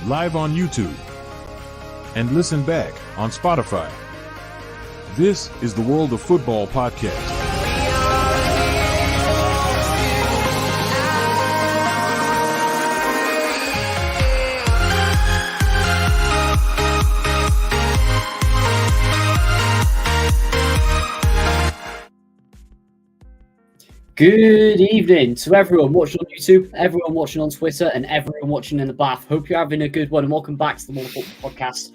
live on YouTube, and listen back on Spotify. This is the World of Football podcast. Good evening to everyone watching on YouTube, everyone watching on Twitter, and everyone watching in the bath. Hope you're having a good one, and welcome back to the World of Football podcast.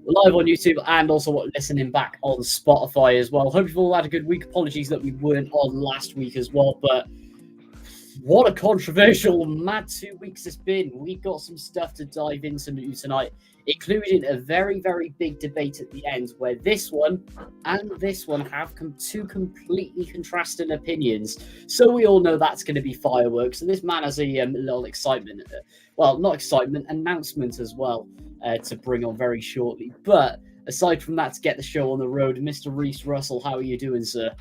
We're live on YouTube and also listening back on Spotify as well. Hope you've all had a good week. Apologies that we weren't on last week as well, but what a controversial, mad 2 weeks it's been. We've got some stuff to dive into tonight, including a very, very big debate at the end where this one and this one have two completely contrasting opinions. So we all know that's going to be fireworks. And this man has a little excitement, not excitement, announcement as well to bring on very shortly. But aside from that, to get the show on the road, Mr. Reece Russell, how are you doing, sir?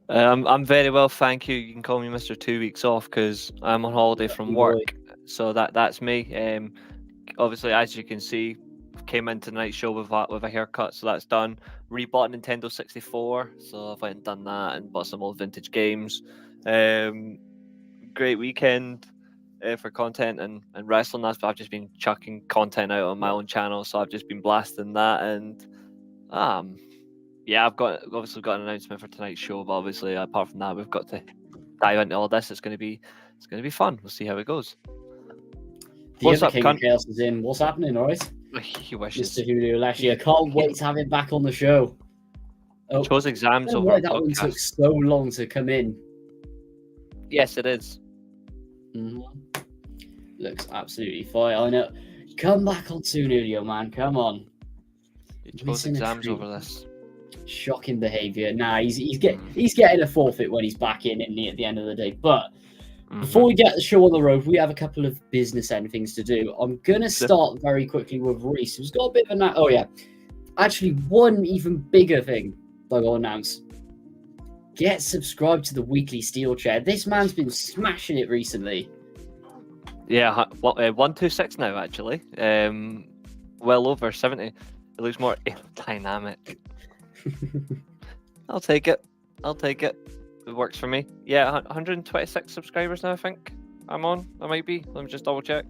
I'm very well, thank you. You can call me Mr. 2 weeks off because I'm on holiday from work. So that's me. Obviously, as you can see, came into tonight's show with a haircut, so that's done. Rebought a Nintendo 64, so I've went and done that and bought some old vintage games. Great weekend for content and wrestling. I've just been chucking content out on my own channel, so I've just been blasting that. And I've obviously got an announcement for tonight's show, but obviously apart from that, we've got to dive into all this. It's going to be fun. We'll see how it goes. What's up, King of Chaos is in. What's happening, all right? He wishes. Mr. Julio Lashley. I can't wait to have him back on the show. Oh, chose exams over why that one took so long to come in. Yes, it is. Mm-hmm. Looks absolutely fine. I know. Come back on soon, Julio, man. Come on. He chose exams over this. Shocking behaviour. Nah, he's getting a forfeit when he's back in at the end of the day. But before we get the show on the road, we have a couple of business end things to do. I'm gonna start very quickly with Reece, who's got a bit of actually one even bigger thing I gotta announce. Get subscribed to the weekly Steel Chair. This man's been smashing it recently. Yeah, 126 now actually. Well over 70. It looks more dynamic. I'll take it. It works for me. Yeah, 126 subscribers now, I think I'm on. I might be. Let me just double check.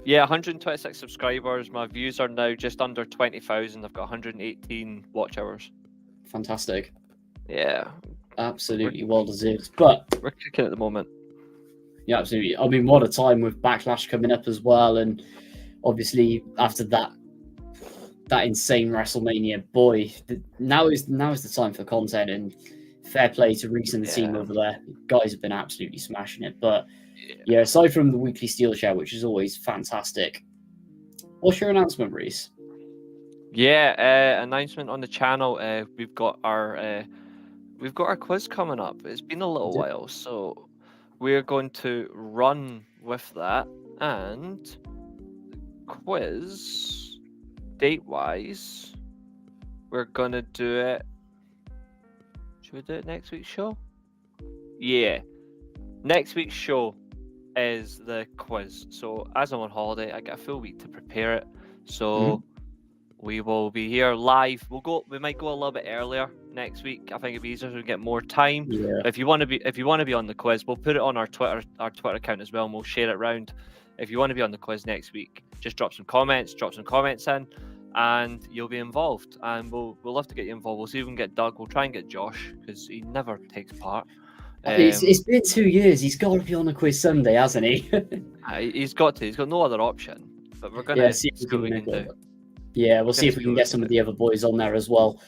Yeah, 126 subscribers. My views are now just under 20,000. I've got 118 watch hours. Fantastic. Yeah. Absolutely well deserved. But we're kicking at the moment. Yeah, absolutely. I mean, what a time with Backlash coming up as well. And obviously after that insane WrestleMania, boy, now is the time for content, and fair play to Reece and the team over there. Guys have been absolutely smashing it. But aside from the weekly Steel Chair, which is always fantastic, what's your announcement, Reece? Announcement on the channel. We've got our quiz coming up. It's been a little while, so we're going to run with that. And quiz, date-wise, we're gonna do it. Should we do it next week's show? Yeah, next week's show is the quiz. So as I'm on holiday, I get a full week to prepare it. So we will be here live. We might go a little bit earlier next week. I think it'd be easier so we get more time. Yeah. If you want to be on the quiz, we'll put it on our Twitter account as well, and we'll share it around. If you want to be on the quiz next week, just drop some comments in, and you'll be involved. And we'll love to get you involved. We'll see if we can get Doug. We'll try and get Josh because he never takes part. It's been 2 years. He's got to be on the quiz someday, hasn't he? He's got to. He's got no other option. But we're gonna see what we can do. Yeah, we'll see if we can get some of the other boys on there as well.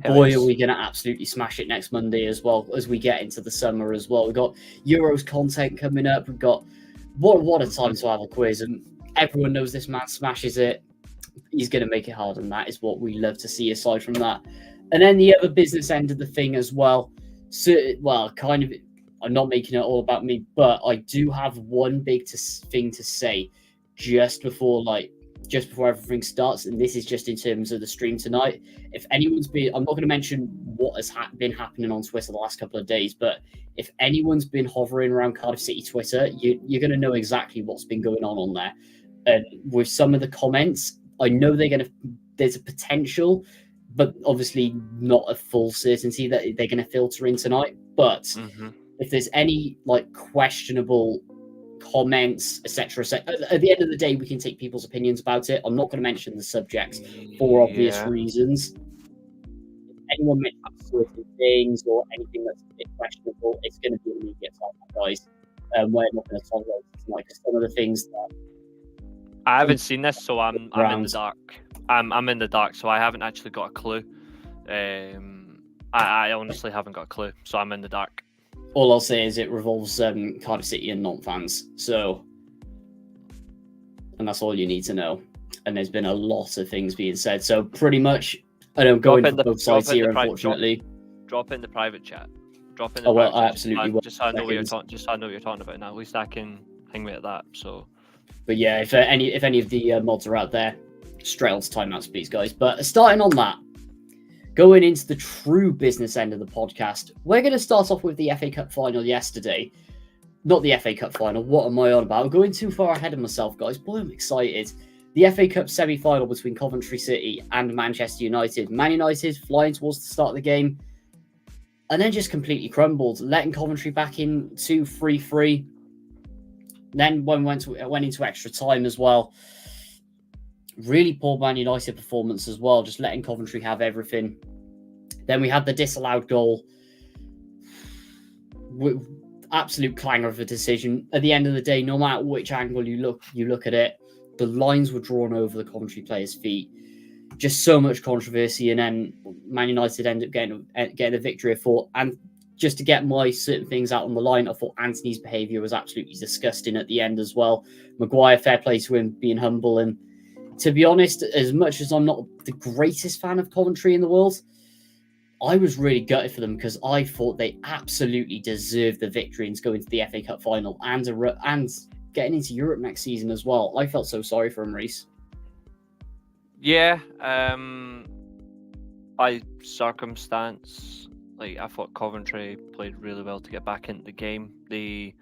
Boy, are we going to absolutely smash it next Monday as well as we get into the summer as well. We've got Euros content coming up. We've got what a time to have a quiz, and everyone knows this man smashes it. He's going to make it hard, and that is what we love to see aside from that. And then the other business end of the thing as well. So, I'm not making it all about me, but I do have one big thing to say just before just before everything starts, and this is just in terms of the stream tonight. If anyone's been, I'm not going to mention what has been happening on Twitter the last couple of days, but if anyone's been hovering around Cardiff City Twitter, you're going to know exactly what's been going on there. And with some of the comments, I know there's a potential, but obviously not a full certainty that they're going to filter in tonight. But if there's any like questionable comments, etc., at the end of the day, we can take people's opinions about it. I'm not going to mention the subjects for obvious reasons. If anyone mentions certain things or anything that's a bit questionable, it's going to be an immediate time, guys. We're not going to tolerate it tonight because some of the things that I haven't seen this, so I'm in the dark. I'm in the dark, so I haven't actually got a clue. I honestly haven't got a clue, so I'm in the dark. All I'll say is it revolves Cardiff City and non-fans. So, and that's all you need to know. And there's been a lot of things being said. So pretty much, I don't go into both sides here, unfortunately. Drop in the private chat. Drop in the private well, I absolutely will. Just so I know what you're talking. Just so I know what you're talking about now. At least I can hang me at that. So. But yeah, if any of the mods are out there, straight on to timeouts, please, guys. But starting on that, going into the true business end of the podcast, we're going to start off with the FA Cup final yesterday. Not the FA Cup final. What am I on about? I'm going too far ahead of myself, guys. Boy, I'm excited. The FA Cup semi-final between Coventry City and Manchester United. Man United flying towards the start of the game and then just completely crumbled, letting Coventry back in 2-3-3. Then when went into extra time as well. Really poor Man United performance as well, just letting Coventry have everything. Then we had the disallowed goal. Absolute clanger of a decision. At the end of the day, no matter which angle you look at it, the lines were drawn over the Coventry players' feet. Just so much controversy, and then Man United ended up getting a victory, I thought. And just to get my certain things out on the line, I thought Anthony's behaviour was absolutely disgusting at the end as well. Maguire, fair play to him, being humble. And to be honest, as much as I'm not the greatest fan of Coventry in the world, I was really gutted for them because I thought they absolutely deserved the victory and to go into the FA Cup final and getting into Europe next season as well. I felt so sorry for him, Reece. Yeah, by circumstance, like I thought Coventry played really well to get back into the game. They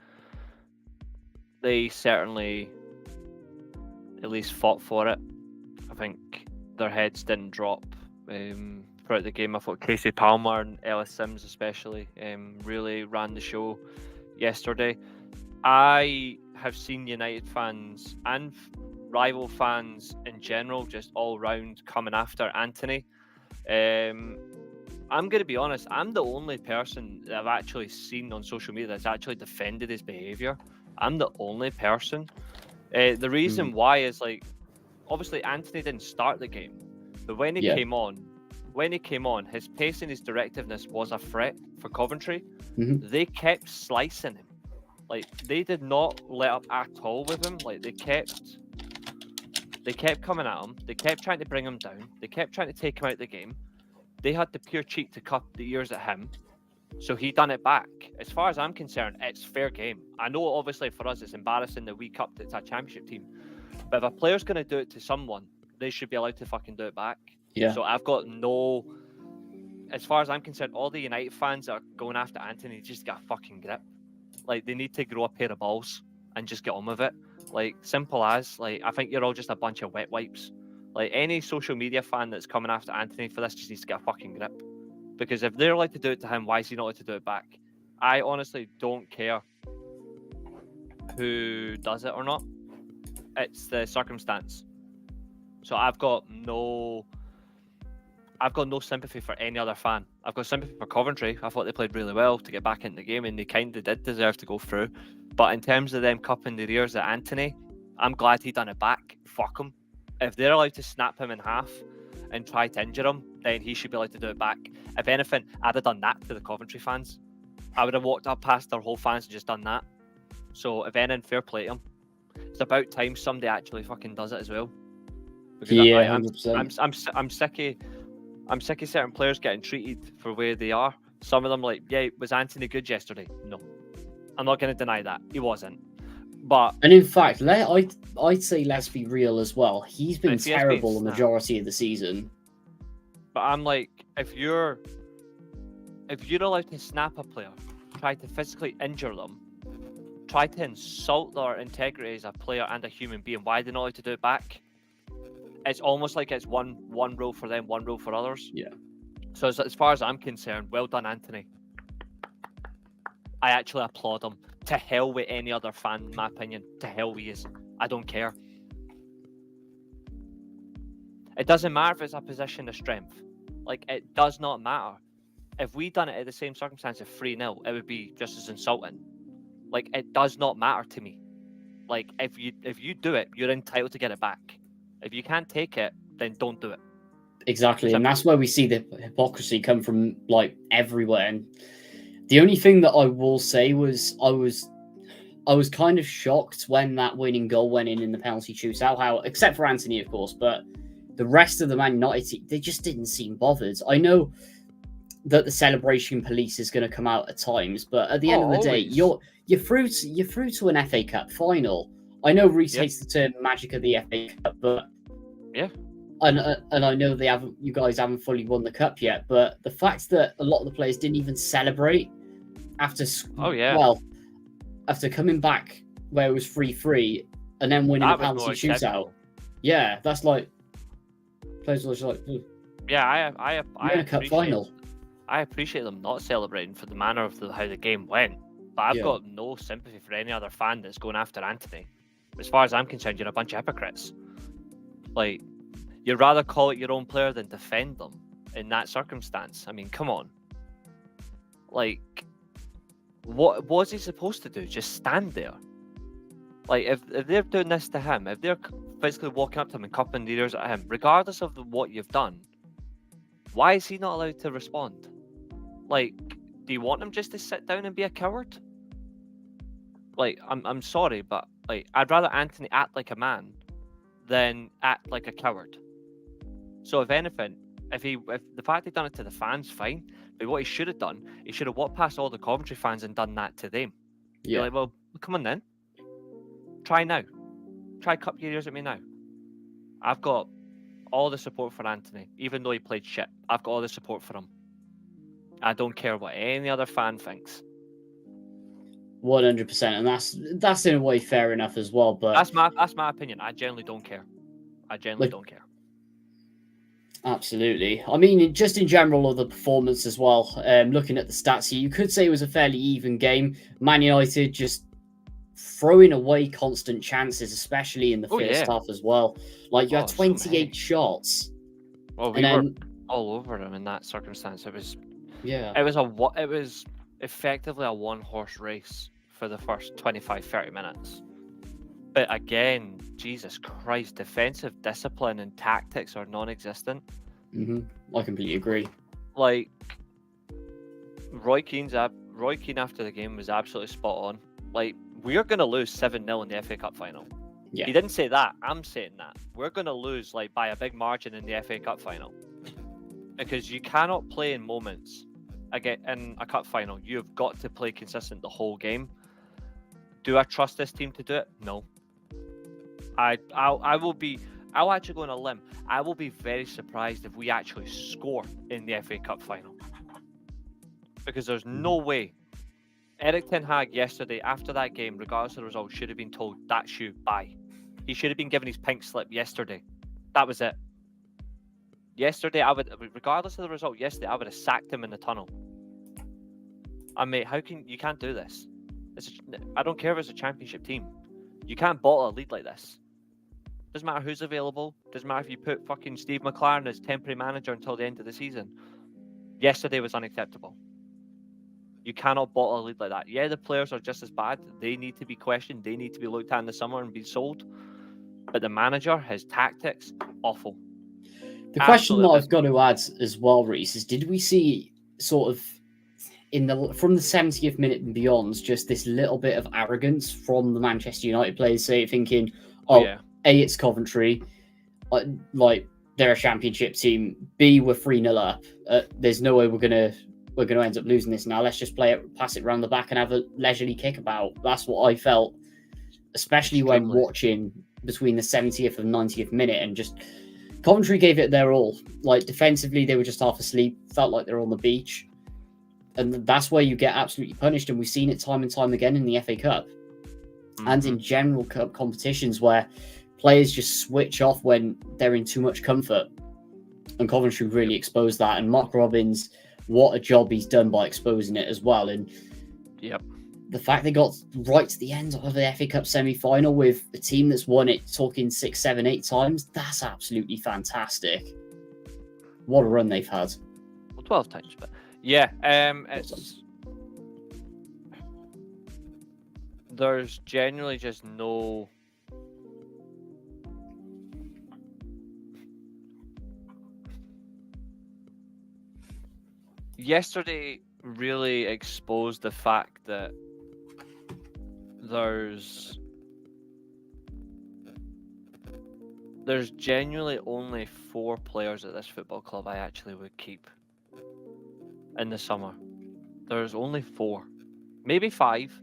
certainly at least fought for it. I think their heads didn't drop throughout the game. I thought Casey Palmer and Ellis Sims especially really ran the show yesterday. I have seen United fans and rival fans in general just all round coming after Anthony. I'm going to be honest, I'm the only person that I've actually seen on social media that's actually defended his behaviour. I'm the only person. The reason why is, like, obviously Anthony didn't start the game, but when he came on, his pace and his directiveness was a threat for Coventry. They kept slicing him. Like, they did not let up at all with him. Like, they kept coming at him. They kept trying to bring him down. They kept trying to take him out of the game. They had the pure cheek to cut the ears at him. So he done it back. As far as I'm concerned, it's fair game. I know obviously for us it's embarrassing that we cupped it to a championship team. But if a player's going to do it to someone, they should be allowed to fucking do it back. Yeah. So I've got no... As far as I'm concerned, all the United fans that are going after Anthony just got a fucking grip. Like, they need to grow a pair of balls and just get on with it. Like, simple as. Like, I think you're all just a bunch of wet wipes. Like, any social media fan that's coming after Anthony for this just needs to get a fucking grip. Because if they're allowed to do it to him, why is he not allowed to do it back? I honestly don't care who does it or not. It's the circumstance. So I've got no sympathy for any other fan. I've got sympathy for Coventry. I thought they played really well to get back into the game, and they kind of did deserve to go through. But in terms of them cupping their ears at Anthony, I'm glad he done it back. Fuck him. If they're allowed to snap him in half and try to injure him, then he should be allowed to do it back. If anything, I'd have done that to the Coventry fans. I would have walked up past their whole fans and just done that. So if anything, fair play to him. It's about time somebody actually fucking does it as well. Because yeah, I'm sick of certain players getting treated for where they are. Some of them, like, yeah, was Anthony good yesterday? No. I'm not going to deny that. He wasn't. And in fact, I I'd say let's be real as well. He's been If he has terrible been the majority of the season. But I'm like, if you're allowed to snap a player, try to physically injure them, try to insult their integrity as a player and a human being, why are they not allowed to do it back? It's almost like it's one rule for them, one rule for others. Yeah. So as far as I'm concerned, well done, Anthony. I actually applaud him. To hell with any other fan, in my opinion. To hell with you. I don't care. It doesn't matter if it's a position of strength. Like, it does not matter. If we done it at the same circumstance of 3-0, it would be just as insulting. Like, it does not matter to me. Like, if you do it, you're entitled to get it back. If you can't take it, then don't do it. Exactly, and that's where we see the hypocrisy come from, like, everywhere. And the only thing that I will say was I was kind of shocked when that winning goal went in the penalty shootout. How, except for Anthony, of course, but the rest of the Man United team, they just didn't seem bothered. I know that the celebration police is going to come out at times, but at the end of the day, you're through to an FA Cup final. I know Reece hates the term "magic of the FA Cup," but yeah. And I know you guys haven't fully won the cup yet, but the fact that a lot of the players didn't even celebrate after after coming back where it was 3-3 and then winning a penalty shootout, that's like players were just like, yeah, I in a cup final. I appreciate them not celebrating for the manner of how the game went, but I've got no sympathy for any other fan that's going after Anthony. As far as I'm concerned, you're a bunch of hypocrites. Like, you'd rather call it your own player than defend them in that circumstance. I mean, come on. Like, what was he supposed to do? Just stand there? Like, if they're doing this to him, if they're physically walking up to him and cupping their ears at him, regardless of what you've done, why is he not allowed to respond? Like, do you want him just to sit down and be a coward? Like, I'm sorry, but like, I'd rather Anthony act like a man than act like a coward. So if anything, if the fact he done it to the fans, fine. But what he should have done, he should have walked past all the Coventry fans and done that to them. Yeah. You're like, well, come on then. Try now. Try cup your ears at me now. I've got all the support for Anthony, even though he played shit. I've got all the support for him. I don't care what any other fan thinks. 100%, and that's in a way fair enough as well. But that's my opinion. I generally don't care. Don't care. Absolutely. I mean, just in general of the performance as well. Looking at the stats here, you could say it was a fairly even game. Man United just throwing away constant chances, especially in the first half as well. Like, you had 28 shots. Well, we were all over them in that circumstance. It was effectively a one-horse race for the first 25-30 minutes. But again, Jesus Christ, defensive discipline and tactics are non-existent. I completely agree. Like, Roy Keane after the game was absolutely spot on. Like, we're going to lose 7-0 in the FA Cup final. Yeah. He didn't say that. I'm saying that. We're going to lose by a big margin in the FA Cup final. Because you cannot play in moments. Again, in a cup final, you've got to play consistent the whole game. Do I trust this team to do it? No. I'll actually go on a limb. I will be very surprised if we actually score in the FA Cup final. Because there's no way. Erik ten Hag yesterday, after that game, regardless of the result, should have been told, that's you, bye. He should have been given his pink slip yesterday. That was it. Yesterday, regardless of the result, I would have sacked him in the tunnel. I mean, you can't do this. I don't care if it's a championship team. You can't bottle a lead like this. Doesn't matter who's available. Doesn't matter if you put fucking Steve McLaren as temporary manager until the end of the season. Yesterday was unacceptable. You cannot bottle a lead like that. Yeah, the players are just as bad. They need to be questioned. They need to be looked at in the summer and be sold. But the manager, his tactics, awful. The question that I've got to add as well, Reece, is did we see sort of from the 70th minute and beyond just this little bit of arrogance from the Manchester United players, thinking, A, it's Coventry, like they're a championship team. B, we're 3-0 up. There's no way we're gonna end up losing this now. Let's just pass it around the back and have a leisurely kick about. That's what I felt, especially when watching between the 70th and 90th minute, and just Coventry gave it their all. Like defensively, they were just half asleep, felt like they were on the beach, and that's where you get absolutely punished. And we've seen it time and time again in the FA Cup and in general cup competitions where players just switch off when they're in too much comfort. And Coventry really exposed that. And Mark Robbins, what a job he's done by exposing it as well. And the fact they got right to the end of the FA Cup semi-final with a team that's won it talking 6, 7, 8 times, that's absolutely fantastic. What a run they've had. Well, 12 times, but yeah, there's generally just no... Yesterday really exposed the fact that there's genuinely only 4 players at this football club I actually would keep in the summer. There's only 4, maybe 5,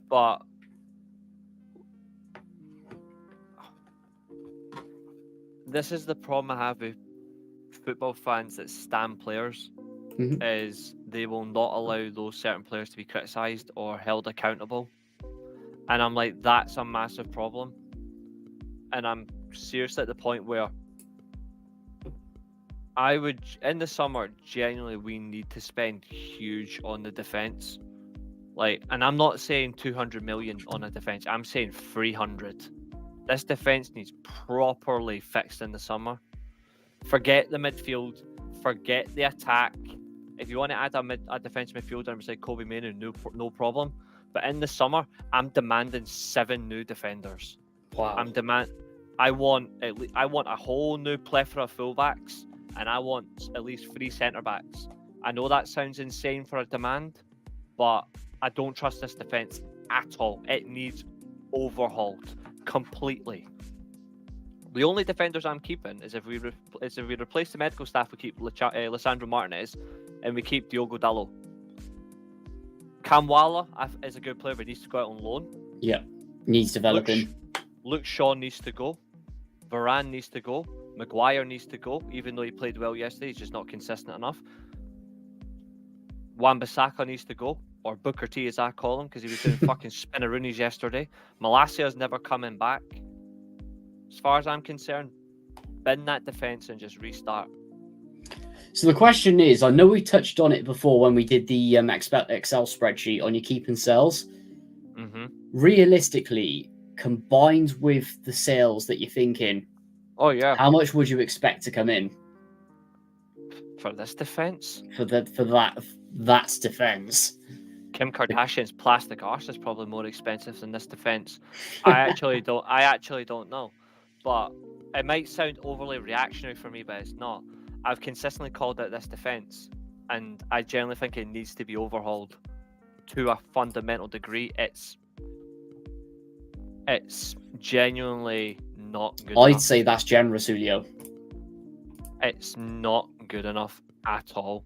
but this is the problem I have with football fans that stan players. Is they will not allow those certain players to be criticised or held accountable. And I'm like, that's a massive problem. And I'm seriously at the point where I would, in the summer, genuinely, we need to spend huge on the defence. Like, and I'm not saying 200 million on a defence, I'm saying 300. This defence needs properly fixed in the summer. Forget the midfield, forget the attack. If you want to add a defensive midfielder beside Kobe Mainoo, no problem. But in the summer, I'm demanding 7 new defenders. Wow. I want a whole new plethora of fullbacks, and I want at least 3 centre backs. I know that sounds insane for a demand, but I don't trust this defence at all. It needs overhauled completely. The only defenders I'm keeping is if we replace the medical staff, we keep Lissandro Martinez, and we keep Diogo Dalot. Kamwala is a good player, but he needs to go out on loan. Yeah, needs developing. Luke Shaw needs to go. Varane needs to go. Maguire needs to go, even though he played well yesterday. He's just not consistent enough. Wan-Bissaka needs to go, or Booker T as I call him, because he was doing fucking spinneroonies yesterday. Malasia's never coming back. As far as I'm concerned, bin that defence and just restart. So the question is, I know we touched on it before when we did the Excel spreadsheet on your keep and sells. Realistically, combined with the sales that you're thinking, how much would you expect to come in for this defence? For that's defence. Kim Kardashian's plastic arse is probably more expensive than this defence. I actually don't know, but it might sound overly reactionary for me, but it's not. I've consistently called out this defence, and I generally think it needs to be overhauled to a fundamental degree. It's genuinely not good I'd enough. say that's generous, Julio. It's not good enough at all.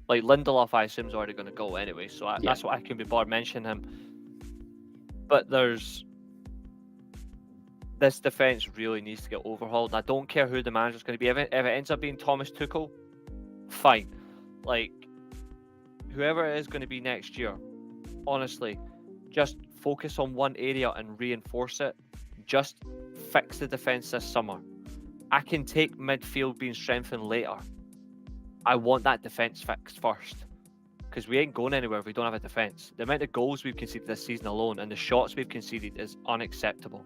Like, Lindelof, I assume, is already going to go anyway, so that's what I can be bothered mentioning him. But this defence really needs to get overhauled. I don't care who the manager's going to be. If it ends up being Thomas Tuchel, fine. Like, whoever it is going to be next year, honestly, just focus on one area and reinforce it. Just fix the defence this summer. I can take midfield being strengthened later. I want that defence fixed first, because we ain't going anywhere if we don't have a defence. The amount of goals we've conceded this season alone and the shots we've conceded is unacceptable.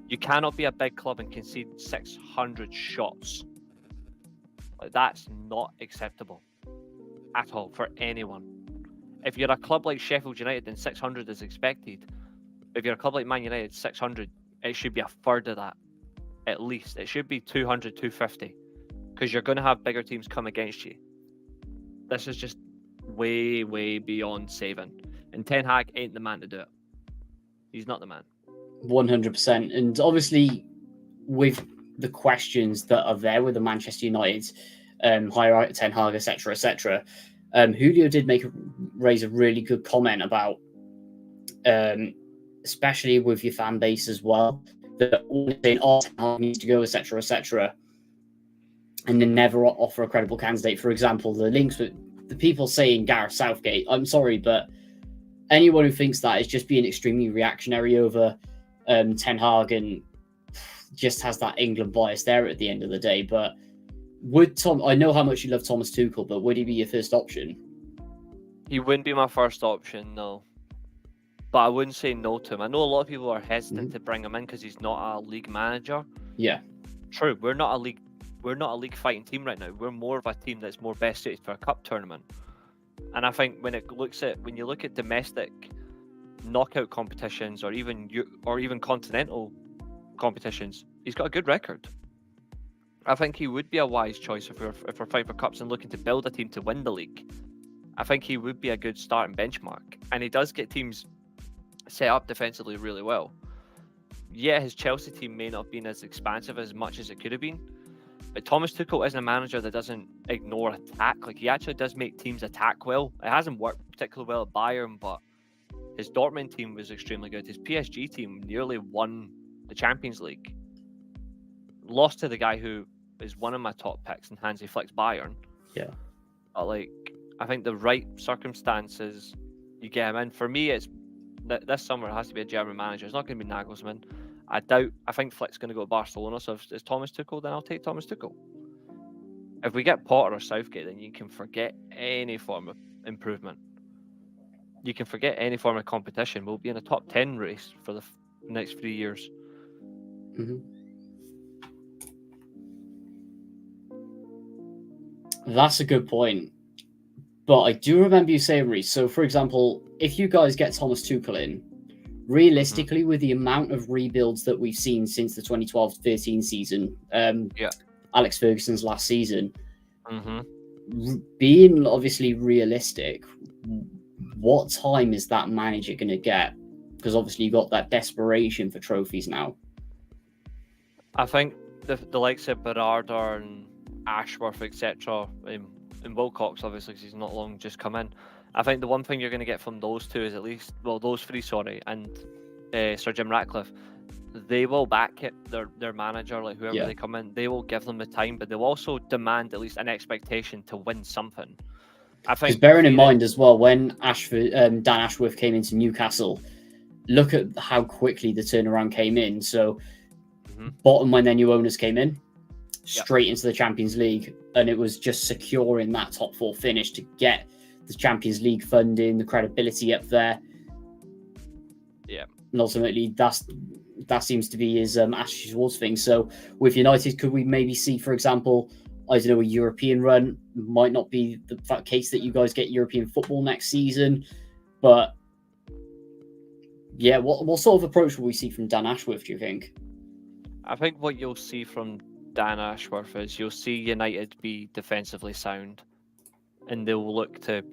You cannot be a big club and concede 600 shots. Like, that's not acceptable at all for anyone. If you're a club like Sheffield United, then 600 is expected. If you're a club like Man United, 600, it should be a third of that, at least. It should be 200, 250, because you're going to have bigger teams come against you. This is just way, way beyond saving. And Ten Hag ain't the man to do it. He's not the man. 100%. And obviously, with the questions that are there with the Manchester United hire out Ten Hag, etc., etc., Julio did raise a really good comment about especially with your fan base as well, that all saying, oh, Ten Hag needs to go, etc., etc., and then never offer a credible candidate. For example, the links with the people saying Gareth Southgate. I'm sorry, but anyone who thinks that is just being extremely reactionary over Ten Hag and just has that England bias there at the end of the day. But I know how much you love Thomas Tuchel, but would he be your first option? He wouldn't be my first option, no. But I wouldn't say no to him. I know a lot of people are hesitant to bring him in because he's not a league manager. Yeah. True, we're not a league fighting team right now. We're more of a team that's more best suited for a cup tournament. And I think when you look at domestic knockout competitions or even continental competitions, he's got a good record. I think he would be a wise choice if we're fighting for cups and looking to build a team to win the league. I think he would be a good starting benchmark, and he does get teams set up defensively really well. Yeah, his Chelsea team may not have been as expansive as much as it could have been, but Thomas Tuchel isn't a manager that doesn't ignore attack. Like, he actually does make teams attack well. It hasn't worked particularly well at Bayern, but his Dortmund team was extremely good. His PSG team nearly won the Champions League. Lost to the guy who is one of my top picks in Hansi Flick's Bayern. Yeah. But I think the right circumstances, you get him in. For me, it's this summer it has to be a German manager. It's not going to be Nagelsmann. I think Flick's going to go to Barcelona. So if it's Thomas Tuchel, then I'll take Thomas Tuchel. If we get Potter or Southgate, then you can forget any form of improvement. You can forget any form of competition. We'll be in a top 10 race for the next 3 years. Mm-hmm. That's a good point. But I do remember you saying, Reece, so for example, if you guys get Thomas Tuchel in, realistically, with the amount of rebuilds that we've seen since the 2012-13 season, Alex Ferguson's last season, being obviously realistic, what time is that manager going to get? Because obviously you've got that desperation for trophies now. I think the likes of Berardi and Ashworth, etc., and Wilcox, obviously, because he's not long just come in. I think the one thing you're going to get from those two is those three, and Sir Jim Ratcliffe, they will back it, their manager, like whoever they come in, they will give them the time, but they'll also demand at least an expectation to win something. I think, because bearing in mind as well, when Dan Ashworth came into Newcastle, look at how quickly the turnaround came in. So bottom when their new owners came in, straight into the Champions League, and it was just securing that top four finish to get the Champions League funding, the credibility up there. Yeah, and ultimately that seems to be his attitude towards things. So with United, could we maybe see, for example, I don't know, a European run? Might not be the case that you guys get European football next season, but yeah, what sort of approach will we see from Dan Ashworth, do you think? I think what you'll see from Dan Ashworth is you'll see United be defensively sound, and they'll look to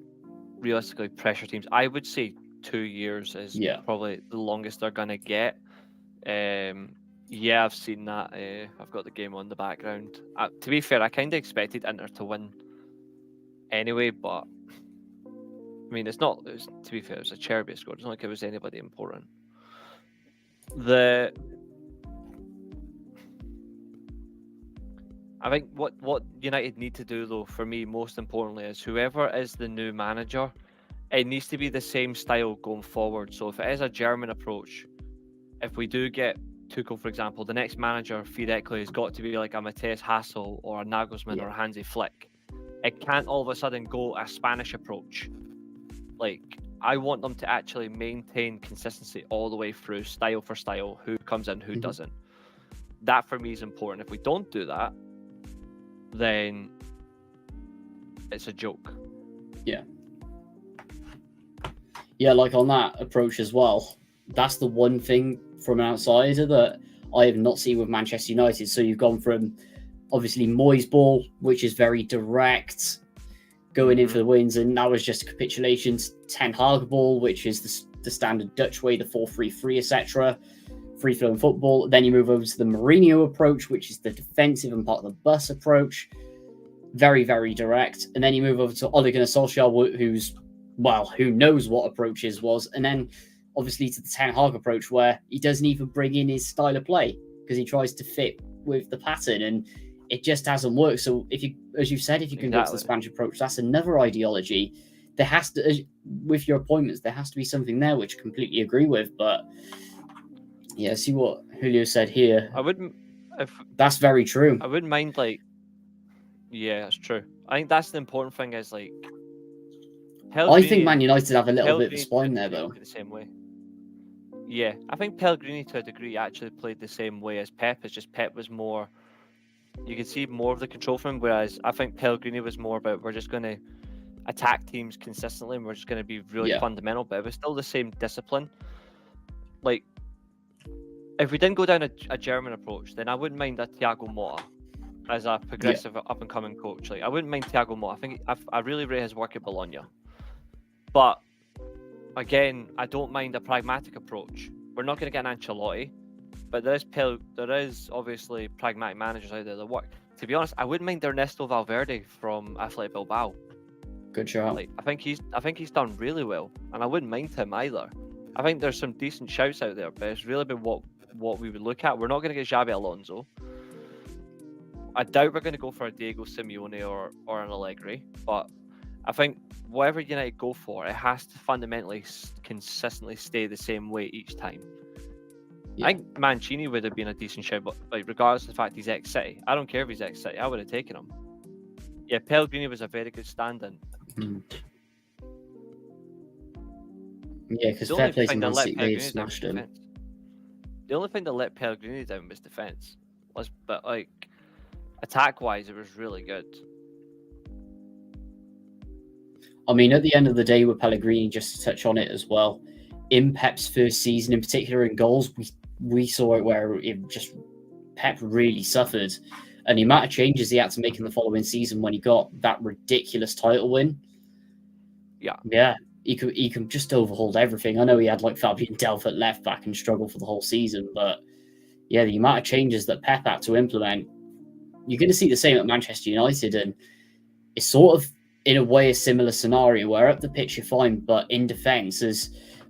realistically pressure teams. I would say 2 years is probably the longest they're going to get. I've seen that. I've got the game on the background. To be fair, I kind of expected Inter to win anyway, but I mean, to be fair, it's a Cherby score. It's not like it was anybody important. I think what United need to do, though, for me, most importantly, is whoever is the new manager, it needs to be the same style going forward. So if it is a German approach, if we do get Tuchel, for example, the next manager, theoretically, has got to be like a Matthias Hassel or a Nagelsmann or a Hansi Flick. It can't all of a sudden go a Spanish approach. Like, I want them to actually maintain consistency all the way through, style for style, who comes in, who doesn't. That, for me, is important. If we don't do that, then it's a joke. Yeah, like on that approach as well, that's the one thing from an outsider that I have not seen with Manchester United. So you've gone from obviously Moyes ball, which is very direct, going in for the wins, and that was just a capitulation. Ten Hag ball, which is the standard Dutch way, the 4-3-3, etc. Free-flowing football. Then you move over to the Mourinho approach, which is the defensive and part of the bus approach. Very, very direct. And then you move over to Ole Gunnar Solskjaer, who knows what approaches was. And then obviously to the Ten Hag approach, where he doesn't even bring in his style of play because he tries to fit with the pattern, and it just hasn't worked. So if you, as you've said, if you can go to the Spanish approach, that's another ideology. There has to, with your appointments, there has to be something there, which I completely agree with. But yeah, see what Julio said here. I wouldn't. That's very true. I wouldn't mind yeah, that's true. I think that's the important thing is I think Man United have a little bit of a spine there, though. The same way. Yeah, I think Pellegrini to a degree actually played the same way as Pep. It's just Pep was more. You could see more of the control from him, whereas I think Pellegrini was more about we're just going to attack teams consistently and we're just going to be really fundamental, but it was still the same discipline. Like, if we didn't go down a German approach, then I wouldn't mind a Thiago Motta as a progressive up-and-coming coach. Like, I wouldn't mind Thiago Motta. I think I really rate his work at Bologna. But, again, I don't mind a pragmatic approach. We're not going to get an Ancelotti, but there is obviously pragmatic managers out there that work. To be honest, I wouldn't mind Ernesto Valverde from Athletic Bilbao. Good shout. Like, I think he's done really well, and I wouldn't mind him either. I think there's some decent shouts out there, but it's really been what we would look at. We're not going to get Xabi Alonso. I doubt we're going to go for a Diego Simeone or an Allegri, but I think whatever United go for, it has to fundamentally consistently stay the same way each time. Yeah. I think Mancini would have been a decent shout, but like regardless of the fact he's ex-City, I don't care if he's ex-City, I would have taken him. Yeah, Pellegrini was a very good stand-in. Yeah, because fair play to Man City, they smashed him. The only thing that let Pellegrini down was defence. But like attack-wise, it was really good. I mean, at the end of the day, with Pellegrini, just to touch on it as well, in Pep's first season, in particular in goals, we saw it where Pep really suffered. And the amount of changes he had to make in the following season when he got that ridiculous title win. Yeah. He could just overhaul everything. I know he had like Fabian Delph at left back and struggled for the whole season, but yeah, the amount of changes that Pep had to implement, you're going to see the same at Manchester United, and it's sort of in a way a similar scenario where up the pitch you're fine, but in defence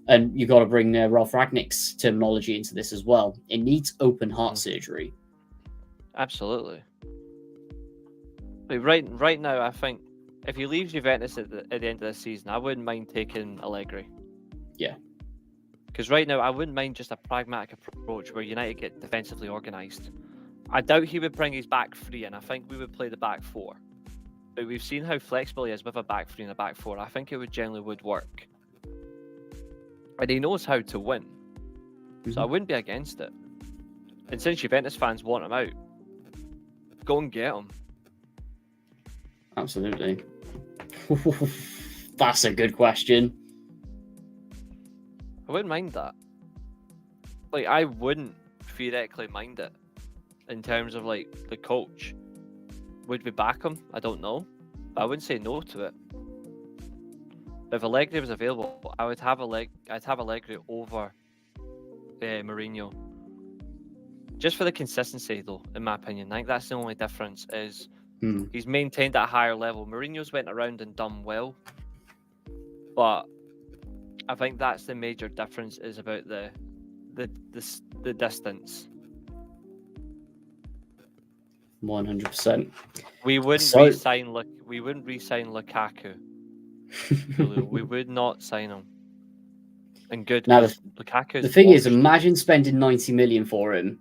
and you got to bring Ralph Rangnick's terminology into this as well. It needs open heart surgery. Absolutely. Like right now, I think if he leaves Juventus at the end of the season, I wouldn't mind taking Allegri. Yeah. Because right now, I wouldn't mind just a pragmatic approach where United get defensively organised. I doubt he would bring his back three, and I think we would play the back four. But we've seen how flexible he is with a back three and a back four. I think it generally would work. And he knows how to win. So I wouldn't be against it. And since Juventus fans want him out, go and get him. Absolutely. That's a good question. I wouldn't mind that. Like, I wouldn't theoretically mind it in terms of like the coach. Would we back him? I don't know. But I wouldn't say no to it. But if Allegri was available, I'd have Allegri over Mourinho. Just for the consistency, though, in my opinion. I think that's the only difference is he's maintained at a higher level. Mourinho's went around and done well. But I think that's the major difference is about the distance. 100%. We wouldn't re-sign Lukaku. We would not sign him. And good. Now Lukaku's the thing is, imagine spending 90 million for him,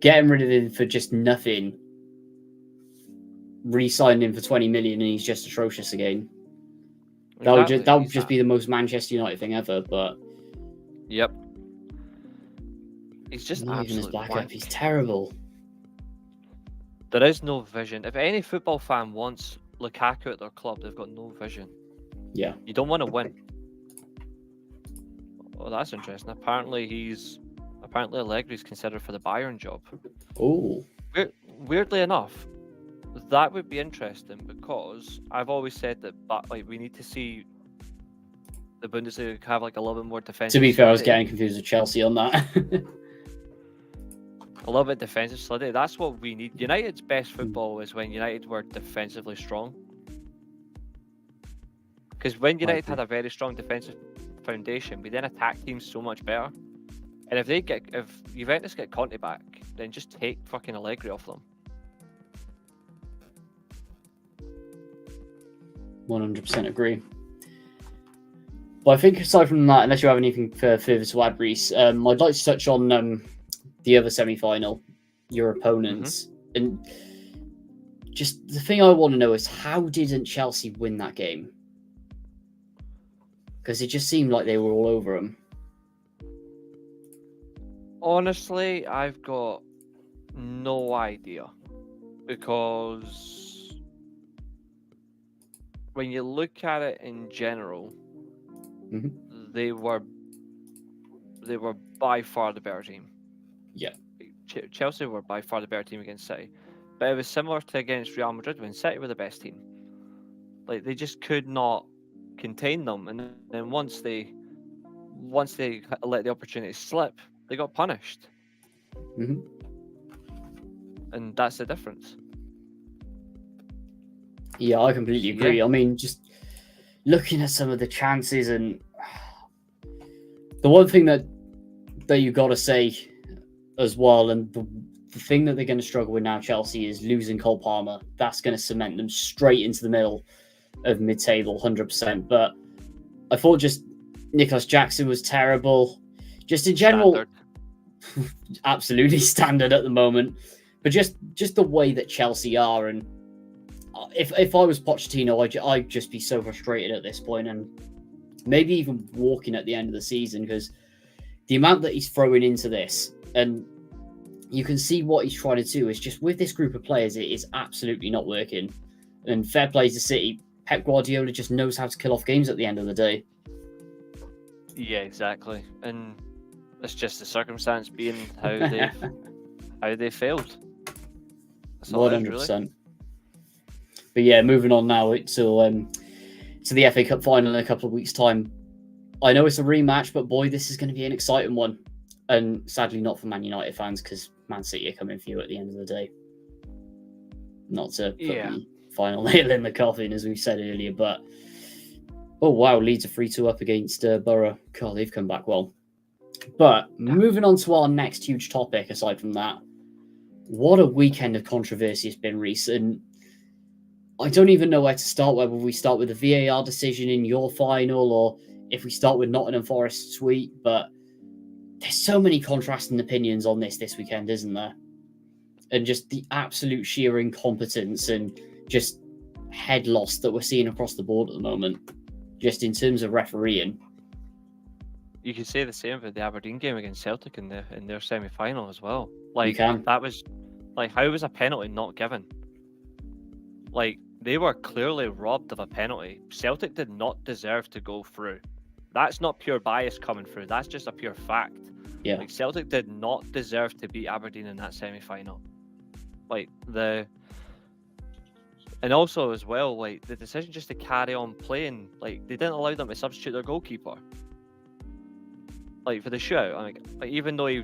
getting rid of him for just nothing, re-signing him for 20 million, and he's just atrocious again. Exactly. That would just be the most Manchester United thing ever. But yep, he's just not even his backup. He's terrible. There is no vision. If any football fan wants Lukaku at their club, they've got no vision. Yeah, you don't want to win. Oh, that's interesting. Apparently Allegri's considered for the Bayern job. Oh, weirdly enough, that would be interesting because I've always said that, we need to see the Bundesliga have like a little bit more defensive. To be fair, I was getting confused with Chelsea on that. A little bit defensive solidity. That's what we need. United's best football is when United were defensively strong. Because when United had a very strong defensive foundation, we then attack teams so much better. And if Juventus get Conte back, then just take fucking Allegri off them. 100% agree. But I think aside from that, unless you have anything further to add, Reece, I'd like to touch on the other semi-final, your opponents. And just the thing I want to know is, how didn't Chelsea win that game? Because it just seemed like they were all over them. Honestly, I've got no idea. Because when you look at it in general, they were by far the better team. Yeah. Chelsea were by far the better team against City. But it was similar to against Real Madrid when City were the best team. Like, they just could not contain them, and then once they let the opportunity slip, they got punished. And that's the difference. Yeah, I completely agree. I mean, just looking at some of the chances, and the one thing that you got to say as well, and the thing that they're going to struggle with now, Chelsea, is losing Cole Palmer. That's going to cement them straight into the middle of mid-table, 100%. But I thought just Nicholas Jackson was terrible. Just in general, absolutely standard at the moment. But just the way that Chelsea are, and if I was Pochettino, I'd just be so frustrated at this point, and maybe even walking at the end of the season, because the amount that he's throwing into this, and you can see what he's trying to do, is just with this group of players, it is absolutely not working. And fair play to City, Pep Guardiola just knows how to kill off games at the end of the day. Yeah, exactly. And it's just the circumstance being how they failed. That's all 100%. it is, really. But yeah, moving on now to the FA Cup final in a couple of weeks' time. I know it's a rematch, but boy, this is going to be an exciting one. And sadly not for Man United fans, because Man City are coming for you at the end of the day. Not to put the final nail in the coffin, as we said earlier, but oh wow, Leeds are 3-2 up against Borough. God, they've come back well. But moving on to our next huge topic, aside from that, what a weekend of controversy it's been, Reece. And I don't even know where to start, whether we start with the VAR decision in your final, or if we start with Nottingham Forest sweep, but there's so many contrasting opinions on this weekend, isn't there? And just the absolute sheer incompetence and just head loss that we're seeing across the board at the moment, just in terms of refereeing. You could say the same for the Aberdeen game against Celtic in their semi-final as well. Like, that was like, how was a penalty not given? Like, they were clearly robbed of a penalty. Celtic did not deserve to go through. That's not pure bias coming through. That's just a pure fact. Yeah. Like, Celtic did not deserve to beat Aberdeen in that semi-final. Like, and also as well, like, the decision just to carry on playing, like, they didn't allow them to substitute their goalkeeper. Like, for the shootout, like even though he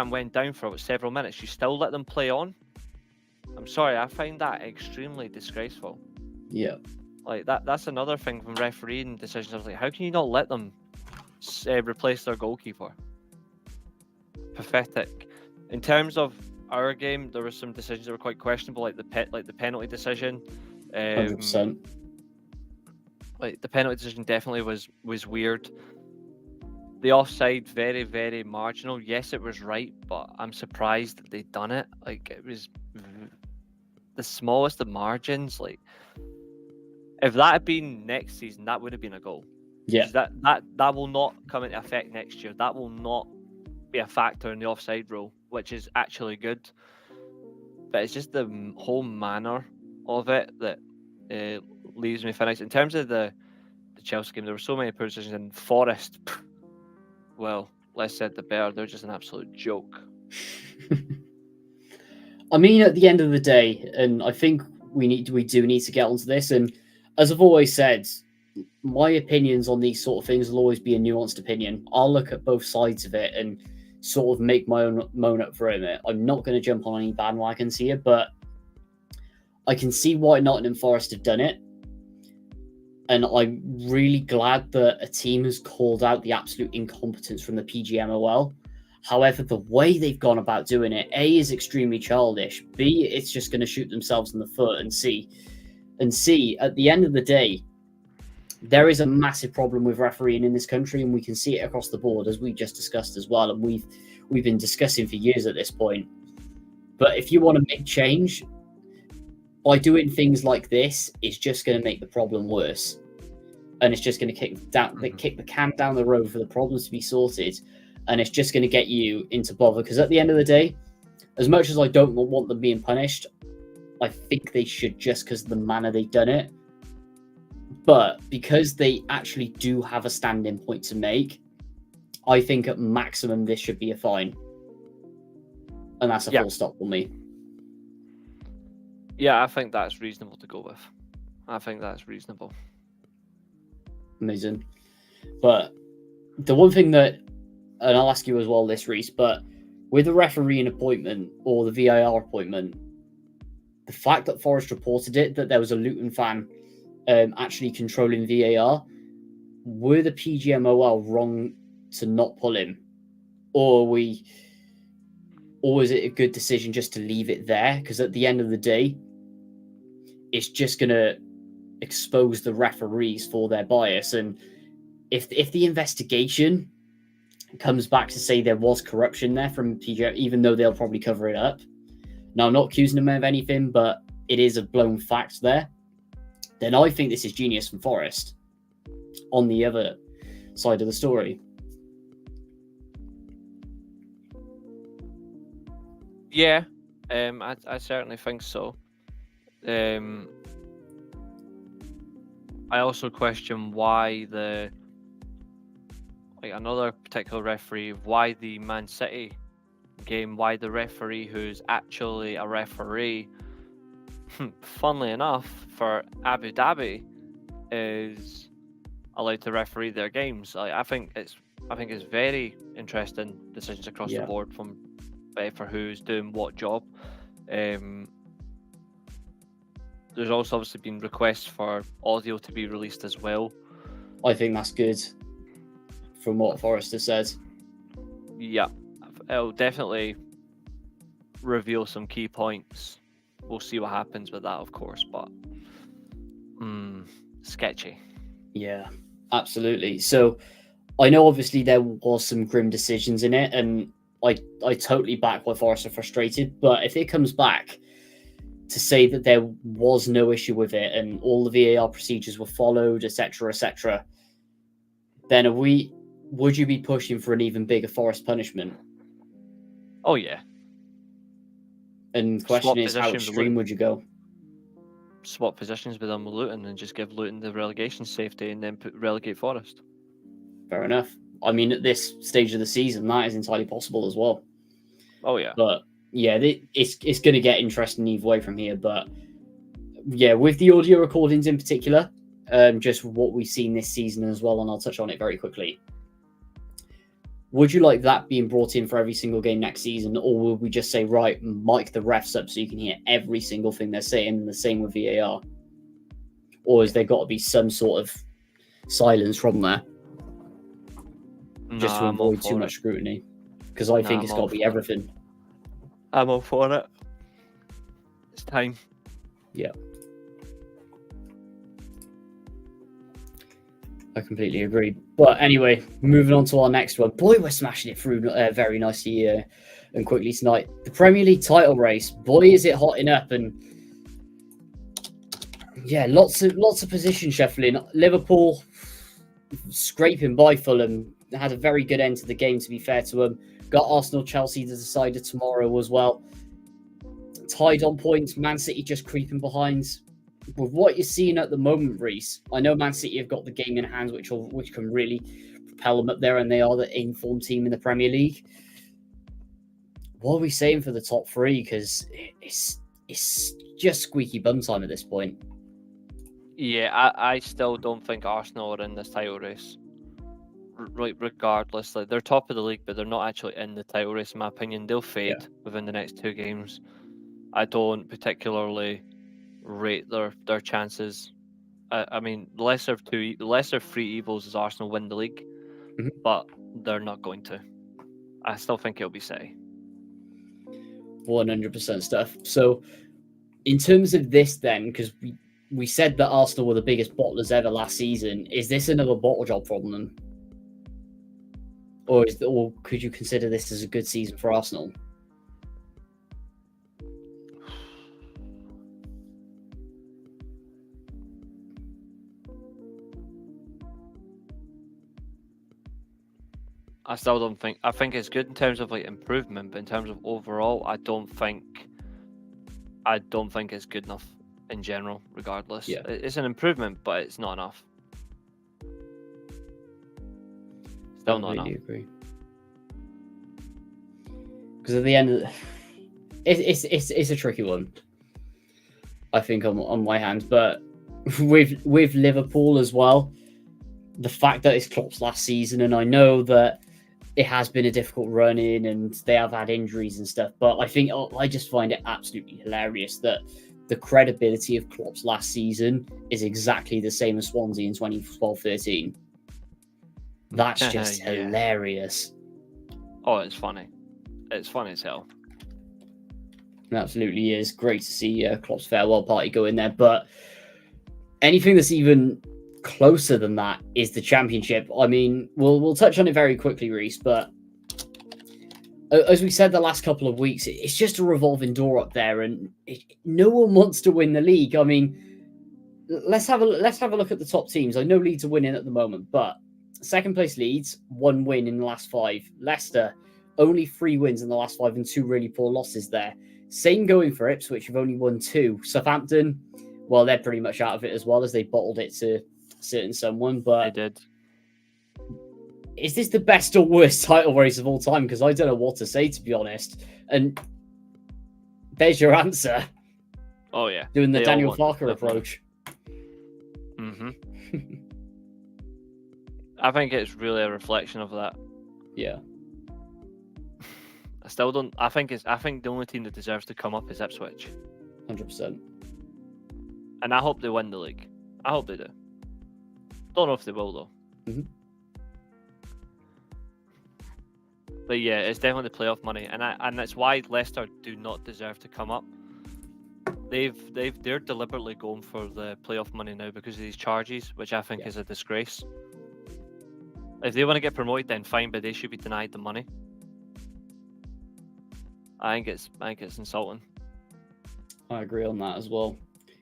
went down for several minutes, you still let them play on. I'm sorry, I find that extremely disgraceful. Yeah. Like, that's another thing from refereeing decisions. I was like, how can you not let them replace their goalkeeper? Pathetic. In terms of our game, there were some decisions that were quite questionable, like the penalty decision. 100%. Like, the penalty decision definitely was weird. The offside, very, very marginal. Yes, it was right, but I'm surprised that they'd done it. Like, it was the smallest of margins. Like, if that had been next season, that would have been a goal. Yeah. That will not come into effect next year. That will not be a factor in the offside rule, which is actually good. But it's just the whole manner of it that leaves me finished. In terms of the Chelsea game, there were so many poor decisions. And Forest, well, less said the better. They're just an absolute joke. I mean, at the end of the day, and I think we do need to get onto this. And as I've always said, my opinions on these sort of things will always be a nuanced opinion. I'll look at both sides of it and sort of make my own moan up from it. I'm not going to jump on any bandwagons here, but I can see why Nottingham Forest have done it. And I'm really glad that a team has called out the absolute incompetence from the PGMOL. However, the way they've gone about doing it, A, is extremely childish. B, it's just going to shoot themselves in the foot. And C, at the end of the day, there is a massive problem with refereeing in this country, and we can see it across the board, as we just discussed as well. And we've been discussing for years at this point. But if you want to make change, by doing things like this, it's just going to make the problem worse, and it's just going to kick the can down the road for the problems to be sorted, and it's just going to get you into bother. Because at the end of the day, as much as I don't want them being punished, I think they should, just because of the manner they've done it. But because they actually do have a standing point to make, I think at maximum this should be a fine, and that's a full stop for me. Yeah, I think that's reasonable to go with. I think that's reasonable. Amazing. But the one thing that, and I'll ask you as well this, Reece, but with the refereeing appointment or the VAR appointment, the fact that Forest reported it, that there was a Luton fan actually controlling VAR, were the PGMOL wrong to not pull him? Or is it a good decision just to leave it there? Because at the end of the day, it's just going to expose the referees for their bias. And if the investigation comes back to say there was corruption there from PGM, even though they'll probably cover it up, now I'm not accusing them of anything, but it is a blown fact there, then I think this is genius from Forest on the other side of the story. Yeah, I certainly think so. I also question why another particular referee, why the Man City game, why the referee who's actually a referee, funnily enough, for Abu Dhabi, is allowed to referee their games. I think it's very interesting decisions across the board from for who's doing what job. There's also obviously been requests for audio to be released as well. I think that's good, from what Forrester said. Yeah, it'll definitely reveal some key points. We'll see what happens with that, of course, but sketchy. Yeah, absolutely. So I know obviously there was some grim decisions in it, and I totally back why Forrester frustrated, but if it comes back to say that there was no issue with it and all the VAR procedures were followed, etc., then would you be pushing for an even bigger Forest punishment? Oh yeah. And the question is, how extreme would you go? Swap positions with them with Luton and just give Luton the relegation safety and then relegate Forest. Fair enough. I mean, at this stage of the season, that is entirely possible as well. Oh yeah. But yeah, it's going to get interesting either way from here. But yeah, with the audio recordings in particular, just what we've seen this season as well, and I'll touch on it very quickly. Would you like that being brought in for every single game next season, or will we just say, right, mic the refs up so you can hear every single thing they're saying, and the same with VAR? Or has there got to be some sort of silence from there? Just to avoid too much scrutiny? Because I think it's got to be everything. I'm all for it. It's time. Yeah. I completely agree. But anyway, moving on to our next one. Boy, we're smashing it through very nicely and quickly tonight. The Premier League title race. Boy, is it hotting up. And yeah, lots of position shuffling. Liverpool scraping by Fulham. Had a very good end to the game, to be fair to them. Got Arsenal, Chelsea to decide tomorrow as well. Tied on points. Man City just creeping behind. With what you're seeing at the moment, Reece, I know Man City have got the game in hand, which can really propel them up there, and they are the informed team in the Premier League. What are we saying for the top three? Because it's just squeaky bum time at this point. Yeah, I still don't think Arsenal are in this title race. Right, regardless, they're top of the league, but they're not actually in the title race, in my opinion. They'll fade within the next two games. I don't particularly rate their chances I mean, the lesser of three evils is Arsenal win the league, but they're not going to. I still think it'll be City. 100% stuff. So, in terms of this, then, because we said that Arsenal were the biggest bottlers ever last season, is this another bottle job problem? Or could you consider this as a good season for Arsenal? I still don't think. I think it's good in terms of like improvement, but in terms of overall, I don't think it's good enough in general. Regardless, it's an improvement, but it's not enough. Still not enough. Agree. Because at the end of it's a tricky one, I think, on my hands. But with Liverpool as well, the fact that it's Klopp's last season, and I know that it has been a difficult run in and they have had injuries and stuff, but I just find it absolutely hilarious that the credibility of Klopp's last season is exactly the same as Swansea in 2012-13. That's just hilarious. Oh, it's funny. It's funny as hell. It absolutely is. Great to see Klopp's farewell party go in there, but anything that's even closer than that is the Championship. I mean, we'll touch on it very quickly, Reece, but as we said the last couple of weeks, it's just a revolving door up there, and no one wants to win the league. I mean, let's have a look at the top teams. I know Leeds are winning at the moment, but second place Leeds, 1 win in the last 5. Leicester, only 3 wins in the last 5 and 2 really poor losses there. Same going for Ipswich, who've only won 2. Southampton, well, they're pretty much out of it as well, as they bottled it to certain someone, but they did. Is this the best or worst title race of all time? Because I don't know what to say, to be honest. And there's your answer. Oh yeah, doing the Daniel Farker approach. I think it's really a reflection of that. Yeah. I still don't. I think the only team that deserves to come up is Ipswich. 100%. And I hope they win the league. I hope they do. Don't know if they will though. But yeah, it's definitely the playoff money, and that's why Leicester do not deserve to come up. They're deliberately going for the playoff money now because of these charges, which I think is a disgrace. If they want to get promoted, then fine, but they should be denied the money. I think it's insulting. I agree on that as well.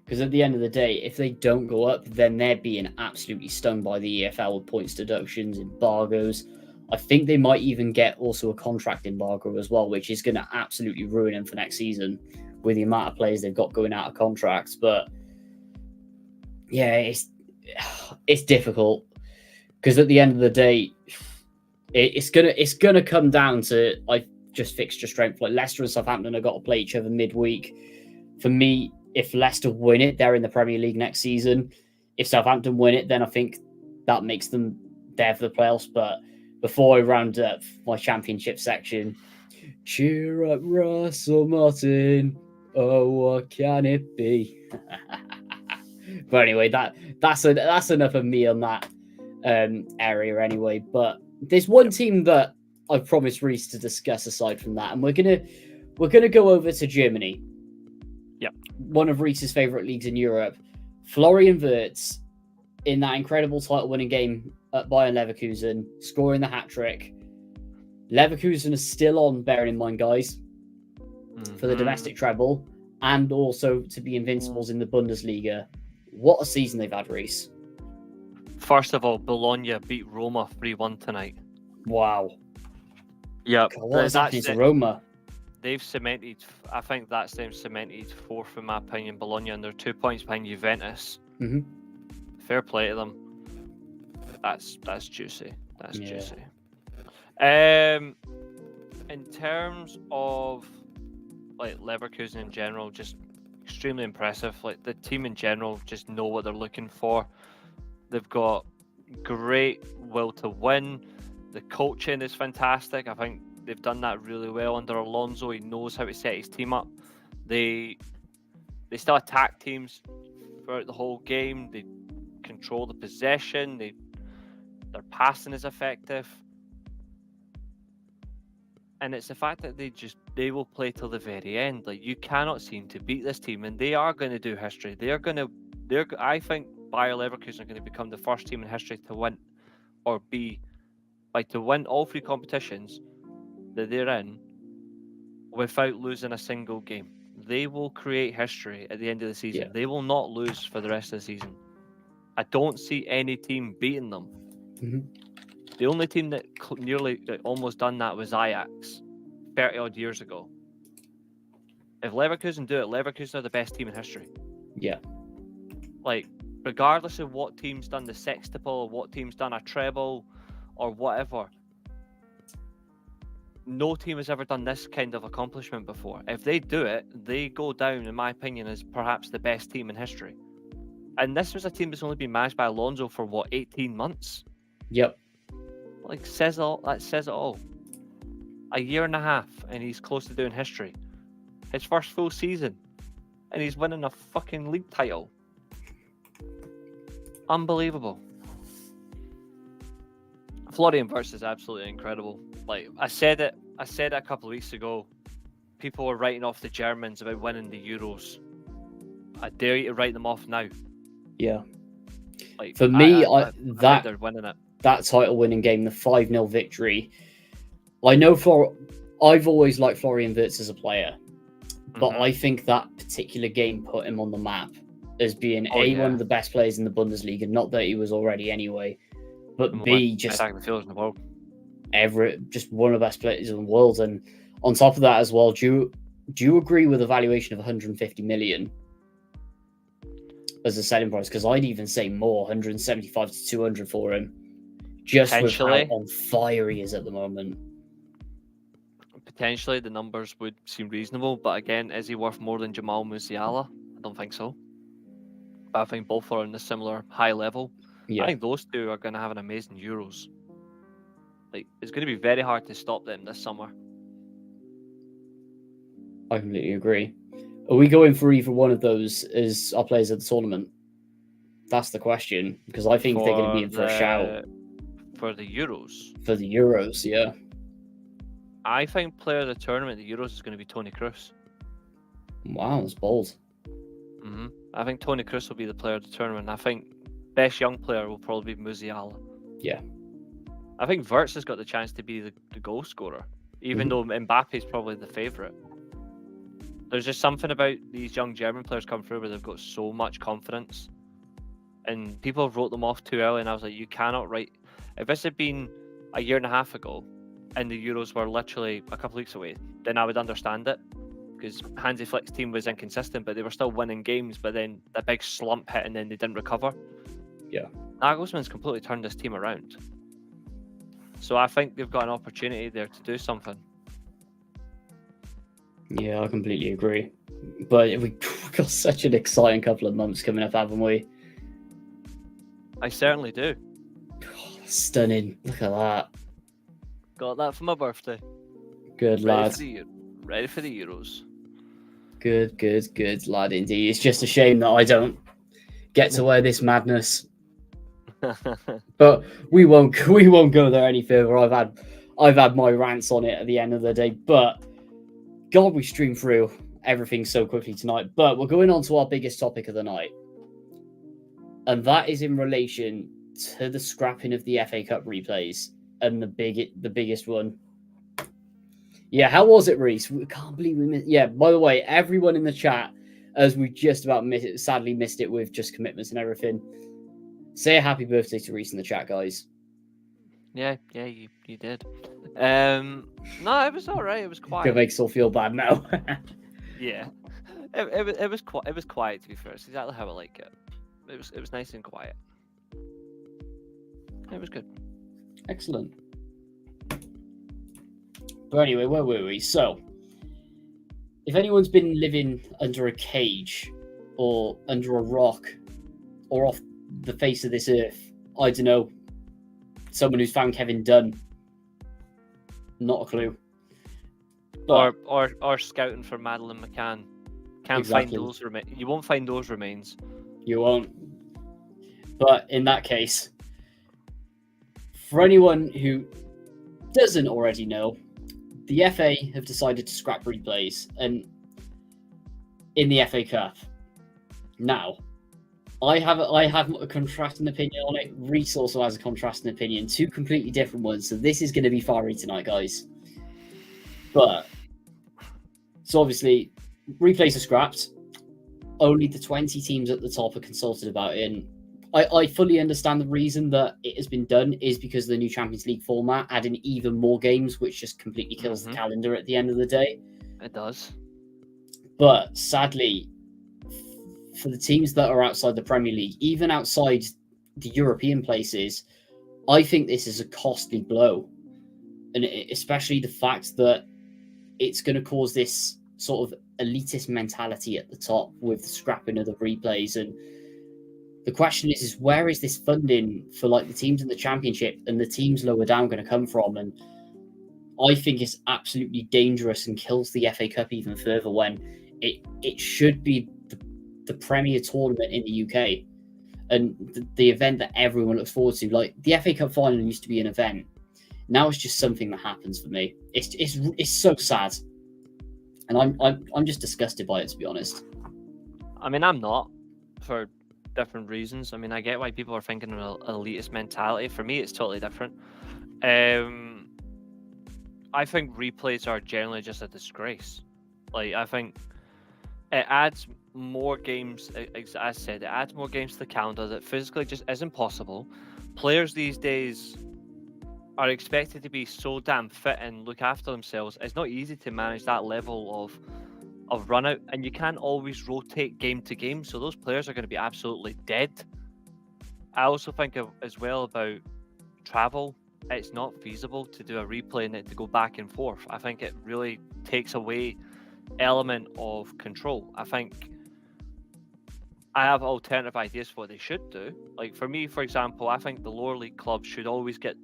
Because at the end of the day, if they don't go up, then they're being absolutely stung by the EFL with points deductions, embargoes. I think they might even get also a contract embargo as well, which is going to absolutely ruin them for next season with the amount of players they've got going out of contracts. But yeah, it's difficult because at the end of the day, it's gonna come down to just fixture strength. Like Leicester and Southampton have got to play each other midweek. For me, if Leicester win it, they're in the Premier League next season. If Southampton win it, then I think that makes them there for the playoffs. But before I round up my Championship section, cheer up Russell Martin. Oh, what can it be? But anyway, that's enough of me on that area anyway. But there's one team that I promised Reece to discuss aside from that, and we're gonna go over to Germany. Yep. One of Reece's favourite leagues in Europe. Florian Wirtz in that incredible title-winning game at Bayern Leverkusen, scoring the hat-trick. Leverkusen is still on, bearing in mind, guys, for the domestic treble, and also to be invincibles in the Bundesliga. What a season they've had, Reece. First of all, Bologna beat Roma 3-1 tonight. Wow. Yeah. What is happening to Roma? They've cemented, I think that's them cemented 4th, in my opinion, Bologna, and they're 2 points behind Juventus. Fair play to them. That's juicy. That's juicy. In terms of like Leverkusen in general, just extremely impressive. Like the team in general just know what they're looking for. They've got great will to win. The coaching is fantastic. I think they've done that really well under Alonso. He knows how to set his team up. They still attack teams throughout the whole game. They control the possession. Their passing is effective. And it's the fact that they will play till the very end. Like, you cannot seem to beat this team, and they are going to do history. I think Bayer Leverkusen are going to become the first team in history to win, to win all 3 competitions that they're in without losing a single game. They will create history at the end of the season. Yeah. They will not lose for the rest of the season. I don't see any team beating them. Mm-hmm. The only team that nearly almost done that was Ajax 30 odd years ago. If Leverkusen do it, Leverkusen are the best team in history. Yeah. Like, regardless of what team's done the sextuple, or what team's done a treble, or whatever, no team has ever done this kind of accomplishment before. If they do it, they go down, in my opinion, as perhaps the best team in history. And this was a team that's only been managed by Alonso for 18 months? Yep. Like, that says it all. A year and a half, and he's close to doing history. His first full season, and he's winning a fucking league title. Unbelievable. Florian Wirtz is absolutely incredible. Like, I said it a couple of weeks ago. People were writing off the Germans about winning the Euros. I dare you to write them off now. Yeah. Like, for me, I think they're winning it. That title winning game, the 5-0 victory. I know I've always liked Florian Wirtz as a player, but I think that particular game put him on the map as being one of the best players in the Bundesliga. Not that he was already anyway, but B, just attacking the field in the world. Just one of the best players in the world. And on top of that as well, do you agree with a valuation of 150 million as a selling price? Because I'd even say more, 175 to 200 for him, just with how on fire he is at the moment. Potentially, the numbers would seem reasonable, but again, is he worth more than Jamal Musiala? I don't think so. But I think both are on a similar high level. Yeah. I think those two are going to have an amazing Euros. Like, it's going to be very hard to stop them this summer. I completely agree. Are we going for either one of those as our players at the tournament? That's the question, because I think they're going to be in for a shout. For the Euros? For the Euros, yeah. I think player of the tournament at the Euros is going to be Toni Kroos. Wow, that's bold. Mm-hmm. I think Toni Kroos will be the player of the tournament. I think best young player will probably be Musiala. Yeah. I think Wirtz has got the chance to be the goal scorer, even though Mbappe is probably the favourite. There's just something about these young German players come through where they've got so much confidence. And people have wrote them off too early, and I was like, you cannot write... If this had been a year and a half ago, and the Euros were literally a couple of weeks away, then I would understand it. Because Hansi Flick's team was inconsistent, but they were still winning games, but then a big slump hit and then they didn't recover. Yeah. Nagelsmann's completely turned this team around. So I think they've got an opportunity there to do something. Yeah, I completely agree. But we've got such an exciting couple of months coming up, haven't we? I certainly do. Oh, stunning. Look at that. Got that for my birthday. Good, lad. Ready for the Euros. Good, lad, indeed. It's just a shame that I don't get to wear this madness. But we won't go there any further. I've had my rants on it at the end of the day. But God, we streamed through everything so quickly tonight. But we're going on to our biggest topic of the night. And that is in relation to the scrapping of the FA Cup replays. And the biggest one. Yeah, how was it, Reece? We can't believe we missed. Yeah, by the way, everyone in the chat, as we just about sadly missed it with just commitments and everything, say a happy birthday to Reece in the chat, guys. Yeah, you did. No, it was all right. It was quiet. It makes us all feel bad now. Yeah, it was quiet, to be fair. It's exactly how I like it. It was nice and quiet. It was good. Excellent. But anyway, where were we? So, if anyone's been living under a cage or under a rock or off the face of this earth, I don't know, someone who's found Kevin Dunn, not a clue. But, or scouting for Madeleine McCann. Can't find those remains. You won't find those remains. You won't. But in that case, for anyone who doesn't already know, the FA have decided to scrap replays and in the FA Cup. Now, I have a contrasting opinion on it. Reece also has a contrasting opinion. Two completely different ones. So this is going to be fiery tonight, guys. But so obviously, replays are scrapped. Only the 20 teams at the top are consulted about it. And I fully understand the reason that it has been done is because of the new Champions League format, adding even more games, which just completely kills the calendar at the end of the day. It does. But sadly, for the teams that are outside the Premier League, even outside the European places, I think this is a costly blow. And especially the fact that it's going to cause this sort of elitist mentality at the top with the scrapping of the replays. And the question is where is this funding for like the teams in the Championship and the teams lower down going to come from? And I think it's absolutely dangerous and kills the FA Cup even further when it should be the premier tournament in the UK and the event that everyone looks forward to. Like the FA Cup final used to be an event. Now it's just something that happens for me. It's so sad, and I'm just disgusted by it, to be honest. I mean, I'm not, for different reasons. I mean, I get why people are thinking of an elitist mentality. For me, it's totally different. I think replays are generally just a disgrace. Like, I think it adds more games, as I said, it adds more games to the calendar that physically just isn't possible. Players these days are expected to be so damn fit and look after themselves. It's not easy to manage that level of run out, and you can't always rotate game to game, so those players are going to be absolutely dead. I also think as well about travel. It's not feasible to do a replay and it to go back and forth. I think it really takes away element of control. I think I have alternative ideas for what they should do. Like for me, for example, I think the lower league clubs should always get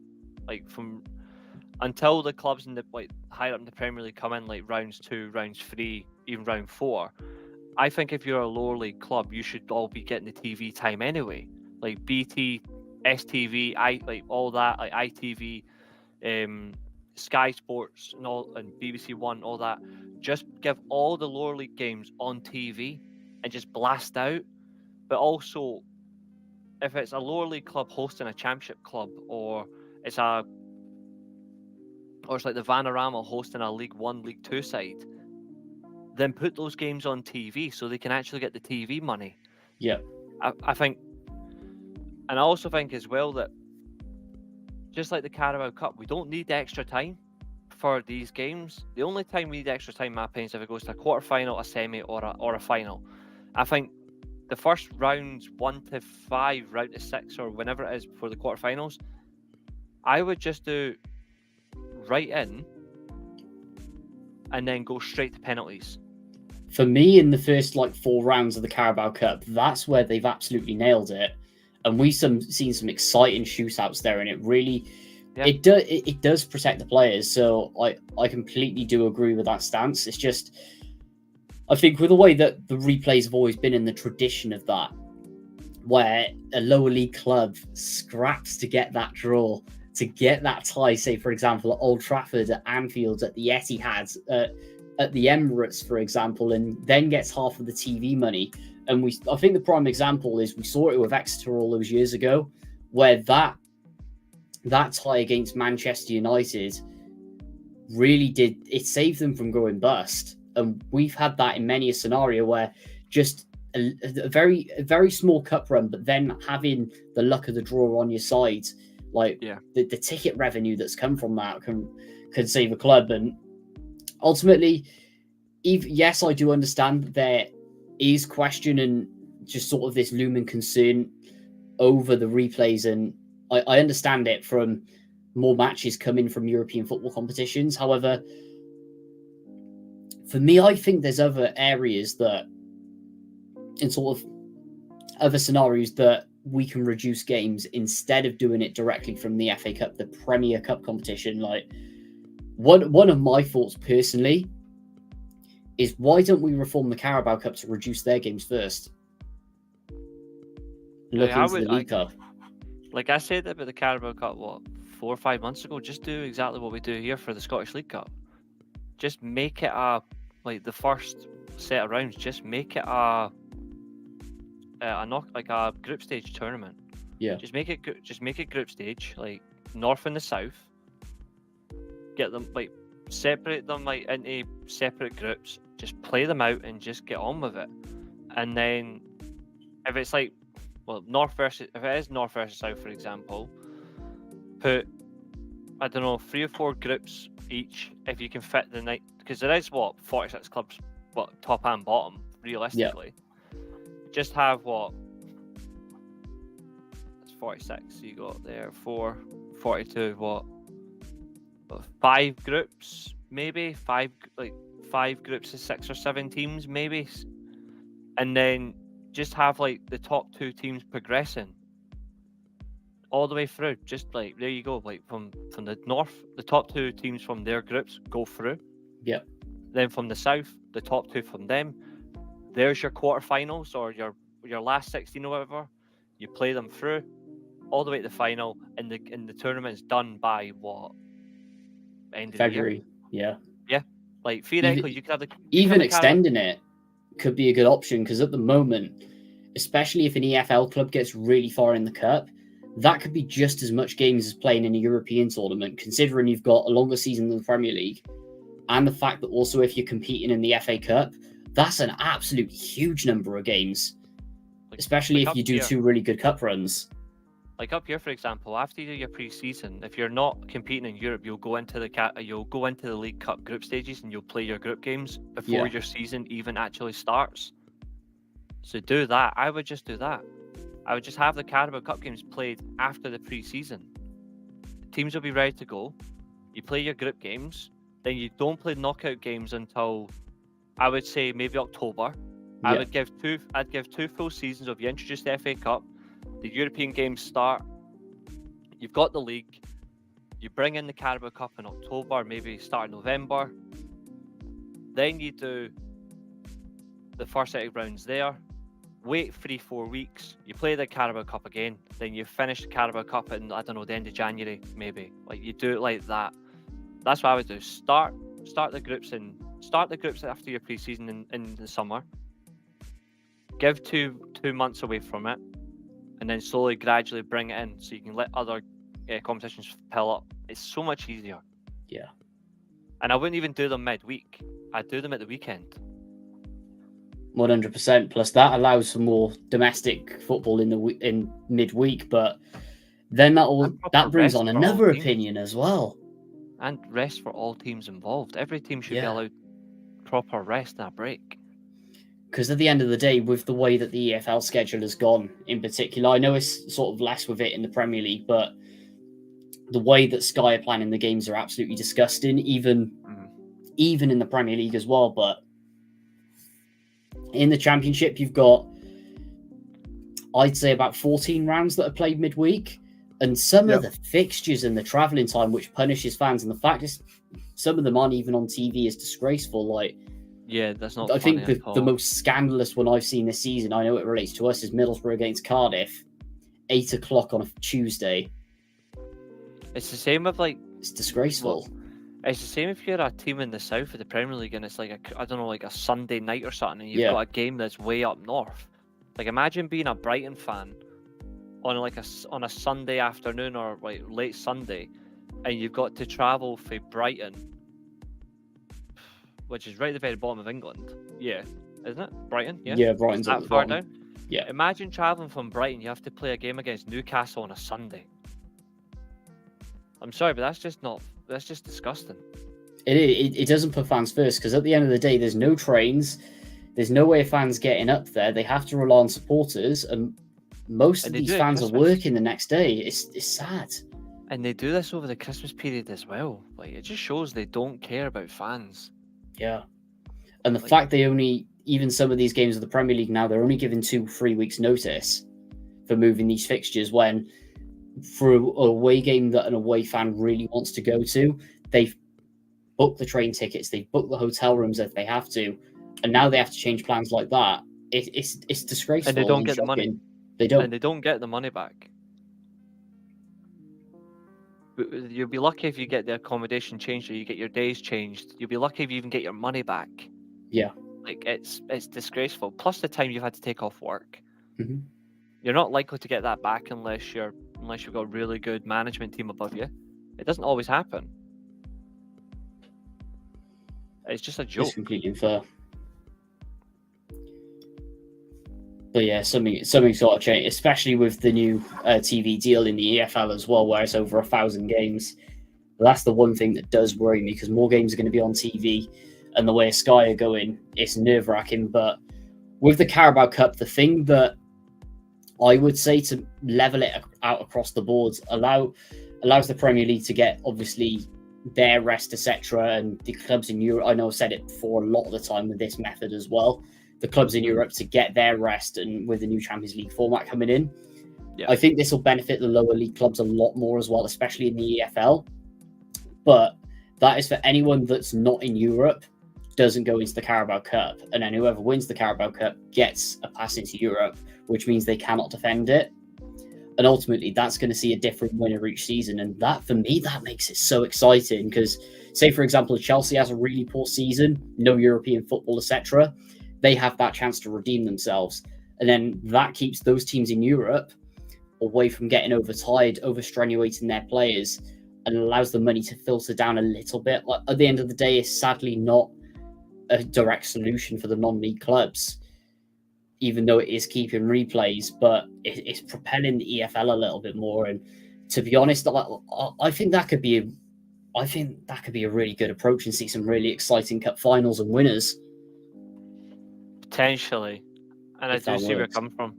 until the clubs in the higher up in the Premier League come in like rounds 2, rounds 3, even round 4. I think if you're a lower league club, you should all be getting the TV time anyway. Like BT, STV, all that, like ITV, Sky Sports and all, and BBC One, all that. Just give all the lower league games on TV and just blast out. But also, if it's a lower league club hosting a championship club, or it's like the Vanarama hosting a League 1, League 2 side, then put those games on TV so they can actually get the TV money. Yeah. I think, and I also think as well that just like the Carabao Cup, we don't need extra time for these games. The only time we need extra time, in my opinion, is if it goes to a quarter-final, a semi, or a final. I think the first rounds 1 to 5, round to 6, or whenever it is before the quarterfinals, I would just do right in and then go straight to penalties. For me, in the first 4 rounds of the Carabao Cup, that's where they've absolutely nailed it, and we've seen some exciting shootouts there, and it really, it does protect the players. So I completely do agree with that stance. It's just, I think with the way that the replays have always been in the tradition of that, where a lower league club scraps to get that draw, to get that tie, say for example at Old Trafford, at Anfield, at the Etihad, at the Emirates, for example, and then gets half of the TV money. And I think the prime example is we saw it with Exeter all those years ago, where that tie against Manchester United really it saved them from going bust. And we've had that in many a scenario where just a very small cup run, but then having the luck of the draw on your side, the ticket revenue that's come from that can save a club. And ultimately, yes, I do understand that there is question and just sort of this looming concern over the replays, and I understand it from more matches coming from European football competitions. However, for me, I think there's other areas that, in sort of other scenarios, that we can reduce games instead of doing it directly from the FA Cup, the Premier Cup competition. Like one of my thoughts personally is, why don't we reform the Carabao Cup to reduce their games first? look I into would- the League Cup. Like I said about the Carabao Cup, 4 or 5 months ago, just do exactly what we do here for the Scottish League Cup. Just make it the first set of rounds. Just make it a group stage tournament. Yeah. Just make it group stage, like North and the South. Get them separate them into separate groups. Just play them out and just get on with it. And then if it's if it is North versus South, for example, put 3 or 4 groups each if you can fit the night, because there is 46 clubs, top and bottom realistically. Just have it's 46. So you got there 4, 42. 5 groups, maybe 5 groups of 6 or 7 teams, maybe, and then just have the top 2 teams progressing all the way through. Just there you go. From the North, the top 2 teams from their groups go through. Yep. Then from the South, the top 2 from them. There's your quarterfinals or your last 16 or whatever. You play them through all the way to the final, and the tournament's done by end of February. the year. Yeah. Theoretically, you could have even extending it could be a good option, because at the moment, especially if an EFL club gets really far in the cup, that could be just as much games as playing in a European tournament, considering you've got a longer season than the Premier League, and the fact that also if you're competing in the FA Cup, that's an absolute huge number of games, especially if you do 2 really good cup runs. Up here, for example, after you do your pre-season, if you're not competing in Europe, you'll go into the League Cup group stages and you'll play your group games before your season even actually starts. So do that. I would just do that. I would just have the Carabao Cup games played after the pre-season. The teams will be ready to go. You play your group games, then you don't play knockout games until, I would say, maybe October. Yeah. I'd give 2 full seasons of you introduce the FA Cup. The European games start. You've got the league. You bring in the Carabao Cup in October, maybe start in November. Then you do the first set of rounds there. Wait 3-4 weeks. You play the Carabao Cup again. Then you finish the Carabao Cup in, the end of January, maybe. You do it like that. That's what I would do. Start the groups after your pre-season in the summer. Give 2 months away from it. And then slowly, gradually bring it in, so you can let other competitions fill up. It's so much easier. Yeah. And I wouldn't even do them midweek. I'd do them at the weekend. 100%. Plus, that allows for more domestic football in midweek. But then that brings on another opinion as well. And rest for all teams involved. Every team should be allowed proper rest and a break. Because at the end of the day, with the way that the EFL schedule has gone, in particular, I know it's sort of less with it in the Premier League, but the way that Sky are planning the games are absolutely disgusting, even in the Premier League as well. But in the Championship, you've got, I'd say, about 14 rounds that are played midweek, and some of the fixtures and the travelling time, which punishes fans, and the fact is some of them aren't even on TV, is disgraceful. Yeah, that's not. I think the most scandalous one I've seen this season, I know it relates to us, is Middlesbrough against Cardiff, 8 o'clock on a Tuesday. It's the same with It's disgraceful. It's the same if you're a team in the south of the Premier League and it's a Sunday night or something, and you've got a game that's way up north. Imagine being a Brighton fan on a Sunday afternoon or late Sunday, and you've got to travel from Brighton, which is right at the very bottom of England. Yeah, isn't it? Brighton? Yeah. Yeah, Brighton's that far down. Yeah. Imagine traveling from Brighton. You have to play a game against Newcastle on a Sunday. I'm sorry, but that's just disgusting. It doesn't put fans first, because at the end of the day, there's no trains, there's no way of fans getting up there. They have to rely on supporters, and most of these fans are working the next day. It's sad. And they do this over the Christmas period as well. It just shows they don't care about fans. Yeah. And the fact even some of these games of the Premier League now, they're only given 2-3 weeks notice for moving these fixtures, when for a away game that an away fan really wants to go to, they've booked the train tickets, they've booked the hotel rooms if they have to, and now they have to change plans like that. It's disgraceful. And they don't get the money. They don't. And they don't get the money back. You'll be lucky if you get the accommodation changed or you get your days changed. You'll be lucky if you even get your money back. Yeah. Like, it's disgraceful. Plus the time you've had to take off work. Hmm. You're not likely to get that back unless you've got a really good management team above you. It doesn't always happen. It's just a joke. It's completely unfair. But yeah, something sort of changed, especially with the new TV deal in the EFL as well, where it's over 1,000 games. That's the one thing that does worry me, because more games are going to be on TV, and the way Sky are going, it's nerve-wracking. But with the Carabao Cup, the thing that I would say to level it out across the board allows the Premier League to get, obviously, their rest, etc., and the clubs in Europe. I know I've said it before a lot of the time with this method as well. The clubs in Europe to get their rest, and with the new Champions League format coming in, I think this will benefit the lower league clubs a lot more as well, especially in the EFL. But that is for anyone that's not in Europe, doesn't go into the Carabao Cup, and then whoever wins the Carabao Cup gets a pass into Europe, which means they cannot defend it. And ultimately, that's going to see a different winner each season. And that, for me, that makes it so exciting, because, say, for example, Chelsea has a really poor season, no European football, etc., they have that chance to redeem themselves. And then that keeps those teams in Europe away from getting overstrenuating their players, and allows the money to filter down a little bit. Like, at the end of the day, it's sadly not a direct solution for the non-league clubs, even though it is keeping replays, but it's propelling the EFL a little bit more. And to be honest, I think that could be a really good approach, and see some really exciting cup finals and winners. Potentially. And I If do that see where you're works. coming from.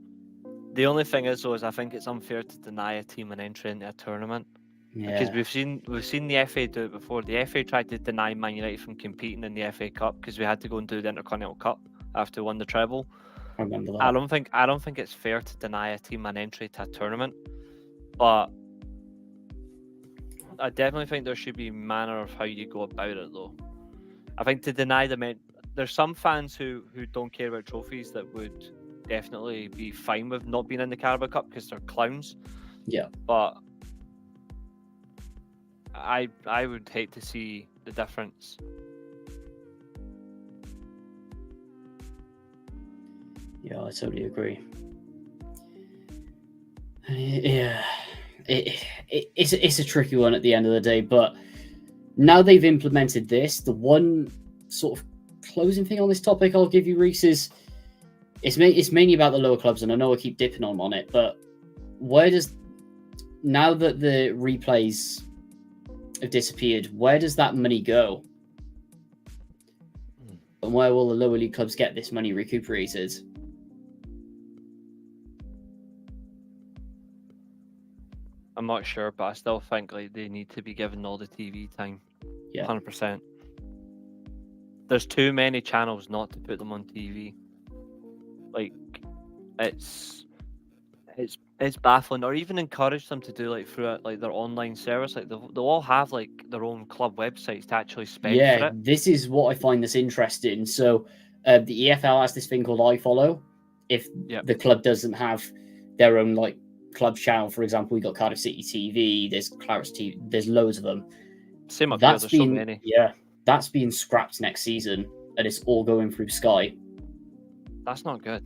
The only thing is, though, is I think it's unfair to deny a team an entry into a tournament. Because Yeah, we've seen the FA do it before. The FA tried to deny Man United from competing in the FA Cup because we had to go and do the Intercontinental Cup after we won the treble. I remember that. I don't think it's fair to deny a team an entry to a tournament, but I definitely think there should be a manner of how you go about it, though. I think to deny them, there's some fans who don't care about trophies that would definitely be fine with not being in the Carabao Cup because they're clowns. Yeah. But I would hate to see the difference. Yeah, I totally agree. Yeah, it's a tricky one at the end of the day, but now they've implemented this, the one sort of closing thing on this topic I'll give you, Reece, is it's mainly about the lower clubs, and I know I keep dipping on it, but now that the replays have disappeared, where does that money go? And where will the lower league clubs get this money recuperated? I'm not sure, but I still think like they need to be given all the TV time. Yeah. 100%. There's too many channels not to put them on TV. Like, it's baffling. Or even encourage them to do like through like their online service. Like they'll all have like their own club websites to actually spend for it. This is what I find this interesting. So the EFL has this thing called iFollow. If the club doesn't have their own like club channel, for example, we got Cardiff City TV, there's Clarets TV, there's loads of them. Same up here, there's so many. Yeah, that's being scrapped next season, and it's all going through Sky. That's not good.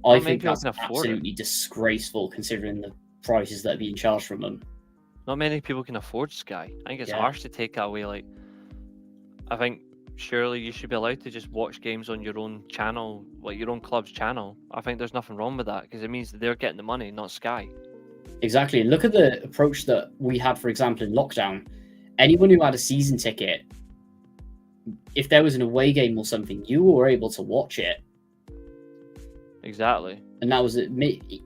I think that's absolutely disgraceful, considering the prices that are being charged from them. Not many people can afford Sky. I think it's harsh to take that away. Like, I think surely you should be allowed to just watch games on your own channel, like your own club's channel. I think there's nothing wrong with that, because it means that they're getting the money, not Sky. Exactly. And look at the approach that we had, for example, in lockdown. Anyone who had a season ticket, if there was an away game or something, you were able to watch it. Exactly. And that was it.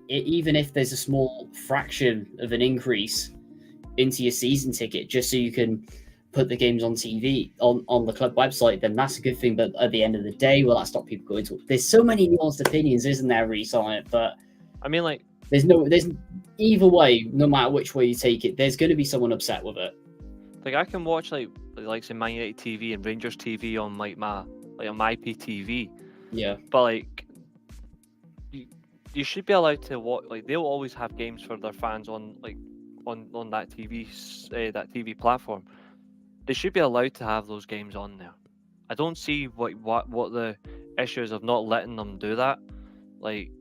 Even if there's a small fraction of an increase into your season ticket, just so you can put the games on TV on the club website, then that's a good thing. But at the end of the day, will that stop people going to it? There's so many nuanced opinions, isn't there, Reece, on it? But I mean, like, there's either way, no matter which way you take it, there's going to be someone upset with it. Like, I can watch like say Man United TV and Rangers TV on like my PTV. Yeah. But like, you should be allowed to watch. Like they'll always have games for their fans on on that that TV platform. They should be allowed to have those games on there. I don't see what the issue is of not letting them do that. Like,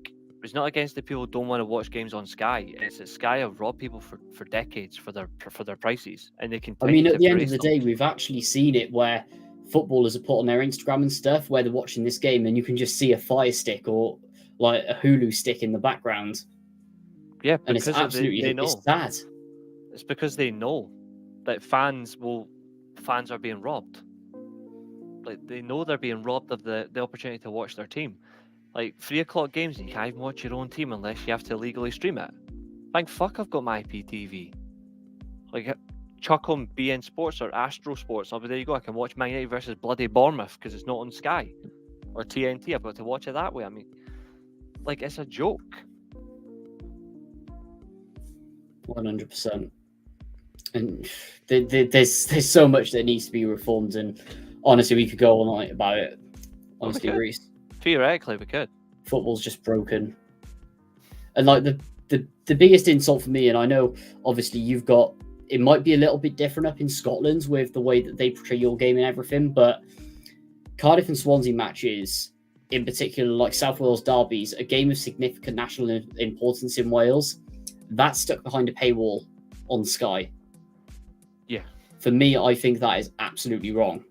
it's not against the people who don't want to watch games on Sky. It's that Sky have robbed people for decades for their prices, and they I continue. mean, at to the end of praise the day, we've actually seen it where footballers are put on their Instagram and stuff where they're watching this game, and you can just see a Fire Stick or like a Hulu stick in the background, Yeah, and it's because absolutely they know. it's sad. It's because they know that fans are being robbed. Like they know they're being robbed of the opportunity to watch their team. Like 3 o'clock games, and you can't even watch your own team unless you have to legally stream it. Thank fuck I've got my IPTV. Like chuck on BN Sports or Astro Sports. I'll be there you go. I can watch Man United versus bloody Bournemouth because it's not on Sky or TNT. I've got to watch it that way. I mean, like it's a joke. 100%. And there's so much that needs to be reformed, and honestly, we could go all night about it. Honestly, Reece. Theoretically, we could. Football's just broken, and like the biggest insult for me, and I know obviously you've got it might be a little bit different up in Scotland with the way that they portray your game and everything, but Cardiff and Swansea matches, in particular, like South Wales derbies, a game of significant national importance in Wales, that's stuck behind a paywall on Sky. Yeah. For me, I think that is absolutely wrong.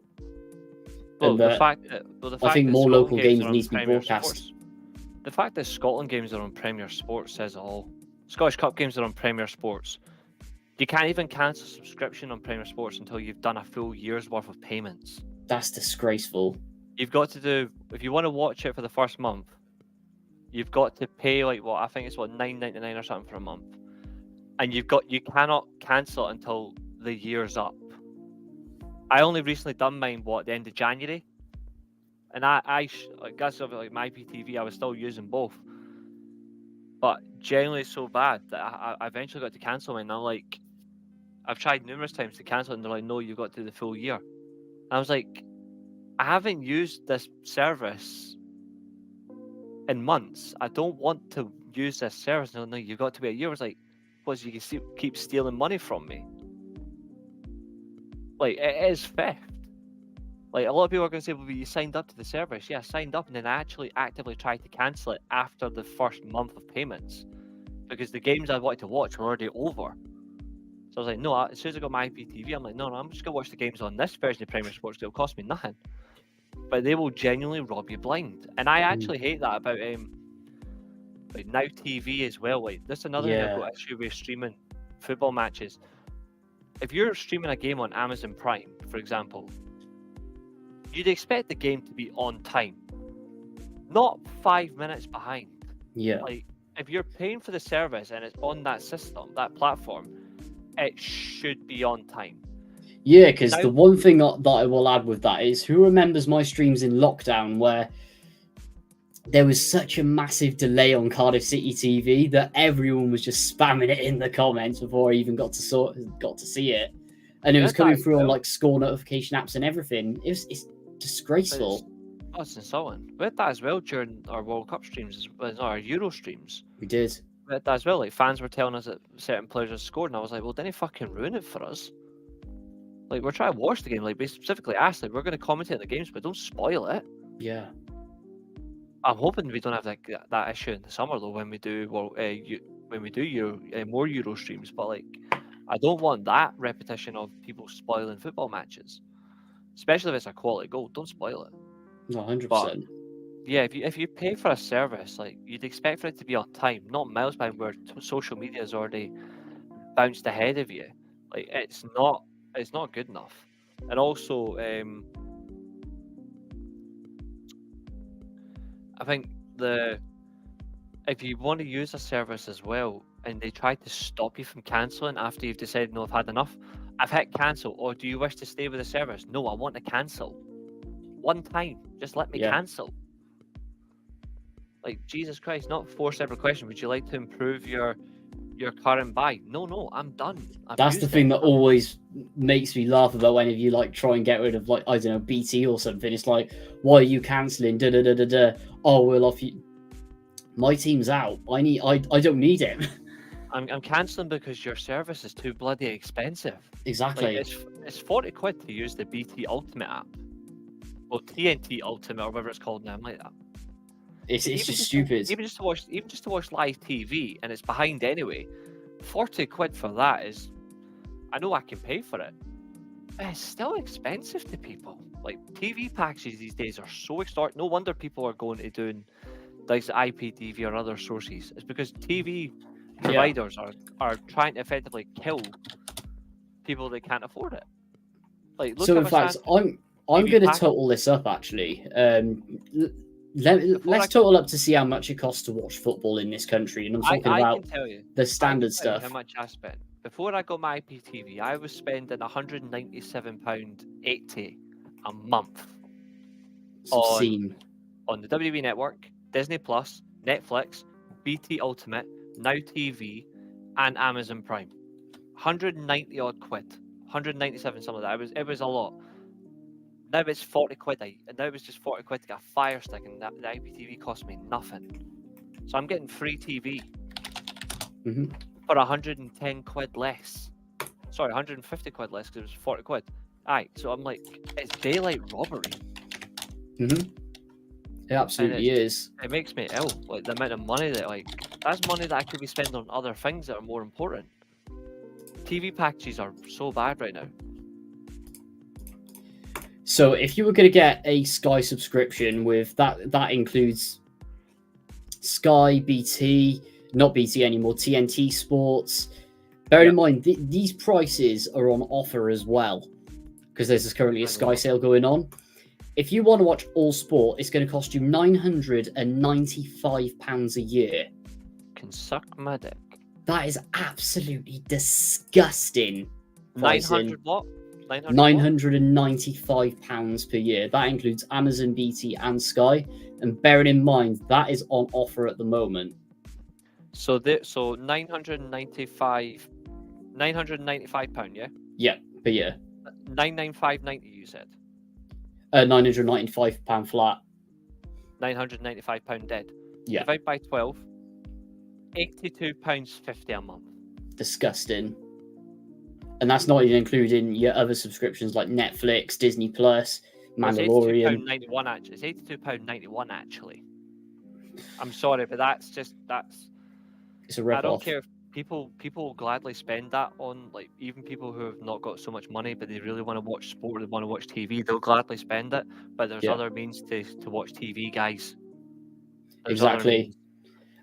Well, I think more local games need to be broadcast. The fact that Scotland games are on Premier Sports says it all. Scottish Cup games are on Premier Sports. You can't even cancel subscription on Premier Sports until you've done a full year's worth of payments. That's disgraceful. You've got to do, if you want to watch it for the first month, you've got to pay like what I think it's $9.99 or something for a month, and you cannot cancel it until the year's up. I only recently done mine at the end of January, and I guess of like my PTV I was still using both, but generally it's so bad that I eventually got to cancel mine. And I'm like, I've tried numerous times to cancel it, and they're like, no, you got to do the full year. And I was like, I haven't used this service in months. I don't want to use this service. No, you've got to be a year. I was like, well, you can keep stealing money from me. Like, it is theft. Like, a lot of people are going to say, well, you signed up to the service. Yeah, I signed up, and then I actually actively tried to cancel it after the first month of payments because the games I wanted to watch were already over. So I was like, no, as soon as I got my IPTV, I'm like, no, I'm just going to watch the games on this version of Premier Sports. It'll cost me nothing. But they will genuinely rob you blind. And I actually hate that about like Now TV as well. Like, that's another thing I've got issue with streaming football matches. If you're streaming a game on Amazon Prime, for example, you'd expect the game to be on time, not 5 minutes behind. Yeah. Like, if you're paying for the service and it's on that system, that platform, it should be on time. Yeah, because the one thing that I will add with that is, who remembers my streams in lockdown where there was such a massive delay on Cardiff City TV that everyone was just spamming it in the comments before I even got to see it, and it was coming through on like score notification apps and everything. It's disgraceful. It's insulting. We had that as well during our World Cup streams, our Euro streams. We did. We had that as well. Like, fans were telling us that certain players had scored, and I was like, well, didn't fucking ruin it for us. Like, we're trying to watch the game. Like, we specifically asked, like, we're going to commentate the games, but don't spoil it. Yeah. I'm hoping we don't have that issue in the summer though when we do more Euro streams. But like, I don't want that repetition of people spoiling football matches, especially if it's a quality goal. Don't spoil it. No, 100%. Yeah, if you pay for a service, like, you'd expect for it to be on time, not miles behind where social media has already bounced ahead of you. Like, it's not good enough. And also, I think if you want to use a service as well and they try to stop you from cancelling after you've decided, no, I've had enough, I've hit cancel, or do you wish to stay with the service? No, I want to cancel. One time, just let me cancel. Like, Jesus Christ, not 4 separate questions. Would you like to improve your current buy? No, I'm done. That's the thing that always makes me laugh about whenever you like try and get rid of, like, I don't know, BT or something. It's like, why are you cancelling? Oh, we'll offer you my team's out. I don't need it. I'm cancelling because your service is too bloody expensive. Exactly. Like it's 40 quid to use the BT Ultimate app, or TNT Ultimate, or whatever it's called now. I'm like that. It's Even just stupid. Even just to watch live TV, and it's behind anyway. 40 quid for that is, I know I can pay for it, but it's still expensive to people. Like TV packages these days are so extortionate. No wonder people are going to doing like IPTV or other sources. It's because TV providers are trying to effectively kill people that can't afford it. Like, look So at in my fact, I'm going to total this up actually. Let's total up to see how much it costs to watch football in this country, and I'm talking about can tell you, the standard stuff. How much I spent before I got my IPTV? I was spending £197.80 a month It's obscene. on the WWE Network, Disney Plus, Netflix, BT Ultimate, Now TV, and Amazon Prime. 190 odd quid, 197 some of that. It was a lot. Now it's 40 quid. Now it's just 40 quid to get a Fire Stick, and the IPTV cost me nothing. So I'm getting free TV for 110 quid less. Sorry, 150 quid less because it was 40 quid. Aye, so I'm like, it's daylight robbery. It absolutely is. It makes me ill. Like the amount of money that's money that I could be spending on other things that are more important. TV packages are so bad right now. So if you were going to get a Sky subscription with that includes Sky, BT, not BT anymore, TNT Sports. Bear in mind, these prices are on offer as well, because there's currently a Sky sale going on. If you want to watch all sport, it's going to cost you £995 a year. Can suck my dick. That is absolutely disgusting. 900 what? £995 per year. That includes Amazon, BT, and Sky. And bearing in mind, that is on offer at the moment. So £995, yeah? Yeah, per year. 995.90 you said. £995 flat. £995 dead. Yeah. Divide by 12. £82.50 a month. Disgusting. And that's not even including your other subscriptions like Netflix, Disney Plus, Mandalorian. It's £82.91 actually. It's £82.91 actually. I'm sorry, but that's it's a rip-off. I don't care if people will gladly spend that on, like, even people who have not got so much money but they really want to watch sport, they want to watch TV, they'll gladly spend it. But there's other means to watch TV, guys. Exactly.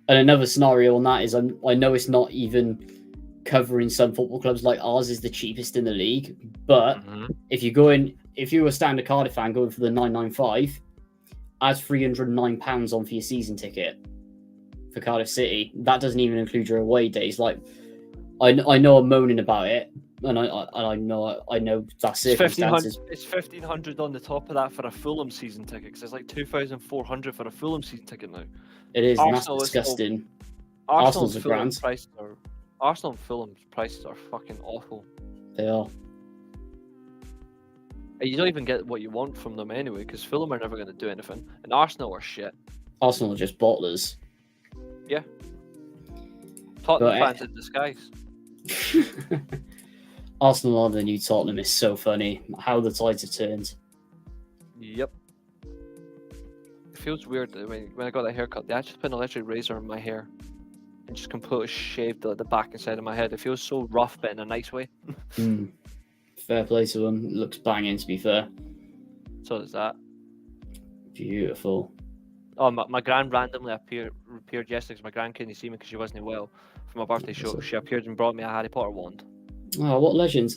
And another scenario on that is I know it's not even covering some football clubs, like ours is the cheapest in the league, but if you were a standard Cardiff fan going for the 995, adds £309 on for your season ticket for Cardiff City. That doesn't even include your away days. Like, I know I'm moaning about it, and I know that's circumstances. It's 1,500 on the top of that for a Fulham season ticket, because it's like 2,400 for a Fulham season ticket now. It is, and that's disgusting. Arsenal's a grand. Arsenal and Fulham's prices are fucking awful. They are. You don't even get what you want from them anyway, because Fulham are never going to do anything, and Arsenal are shit. Arsenal are just bottlers. Yeah. Tottenham fans in disguise. Arsenal are the new Tottenham is so funny. How the tides have turned. Yep. It feels weird when I got that haircut. They actually put an electric razor in my hair and just completely shaved the back and side of my head. It feels so rough, but in a nice way. Fair play to them. It looks banging, to be fair. So does that. Beautiful. Oh, my gran randomly appeared yesterday because my gran couldn't see me because she wasn't well for my birthday show. She appeared and brought me a Harry Potter wand. Oh, what legend!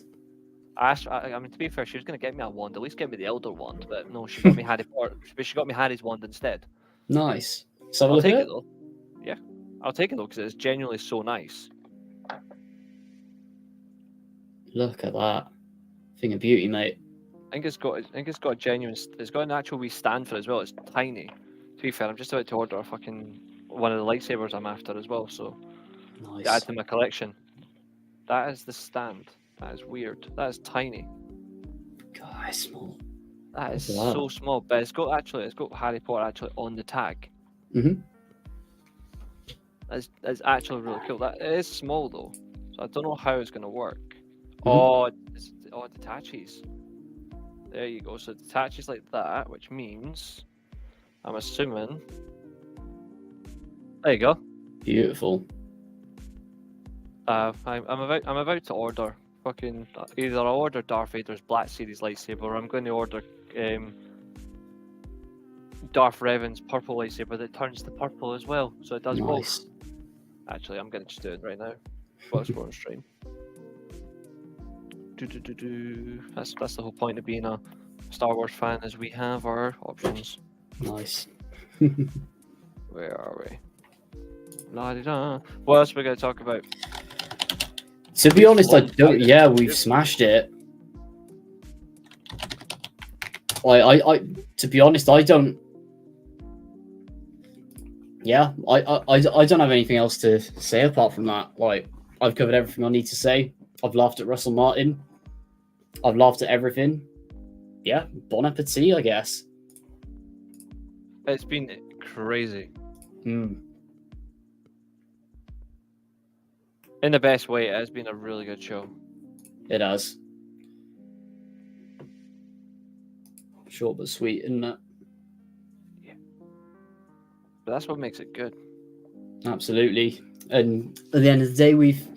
I mean, to be fair, she was going to get me a wand, at least get me the Elder wand, but no, she got me Harry Potter. But she got me Harry's wand instead. Nice. So I'll take it though. Yeah, I'll take it though because it's genuinely so nice. Look at that thing of beauty, mate. I think it's got a genuine. It's got an actual wee stand for it as well. It's tiny. To be fair, I'm just about to order a fucking one of the lightsabers I'm after as well. So nice. To add to my collection. That is the stand. That is weird. That is tiny. God, it's small. That is so small, but it's got Harry Potter actually on the tag. is actually really cool. That it is small though, so I don't know how it's going to work. Mm-hmm. It detaches. There you go. So it detaches like that, which means I'm assuming. There you go. Beautiful. I'm about to order fucking either I'll order Darth Vader's Black Series lightsaber, or I'm going to order Darth Revan's purple lightsaber that turns to purple as well, so it does both. Nice. Actually, I'm going to just do it right now whilst we're on stream. That's the whole point of being a Star Wars fan, is we have our options. Nice. Where are we? La-di-da. What else are we going to talk about? To be honest, I don't. Yeah, we've smashed it. I to be honest, I don't. Yeah, I don't have anything else to say apart from that. Like, I've covered everything I need to say. I've laughed at Russell Martin. I've laughed at everything. Yeah, bon appetit, I guess. It's been crazy. Hmm. In the best way, it has been a really good show. It has. Short but sweet, isn't it? Yeah. But that's what makes it good. Absolutely. And at the end of the day, we've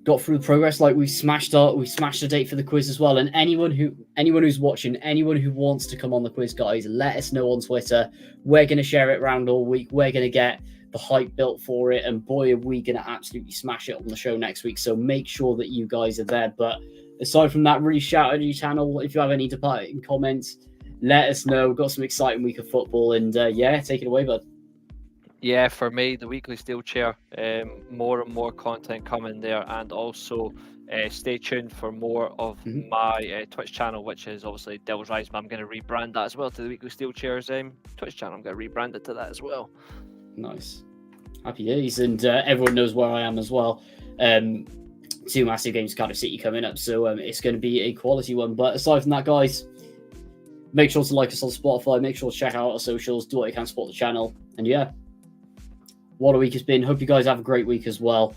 got through the progress. Like, we smashed the date for the quiz as well. And anyone who's watching, anyone who wants to come on the quiz, guys, let us know on Twitter. We're going to share it around all week. We're going to get the hype built for it, and boy, are we going to absolutely smash it on the show next week. So make sure that you guys are there. But aside from that, really shout out your channel. If you have any departing comments, let us know. We've got some exciting week of football, and yeah, take it away, bud. Yeah, for me, the weekly steel chair, more and more content coming there, and also stay tuned for more of my Twitch channel, which is obviously Devil's Rise, but I'm going to rebrand that as well to the weekly steel chairs Twitch channel. I'm going to rebrand it to that as well. Nice. Happy days. And everyone knows where I am as well. 2 massive games, Cardiff City coming up, so it's going to be a quality one. But aside from that, guys, make sure to like us on Spotify, make sure to check out our socials, do what you can to support the channel. And yeah, what a week it's been. Hope you guys have a great week as well.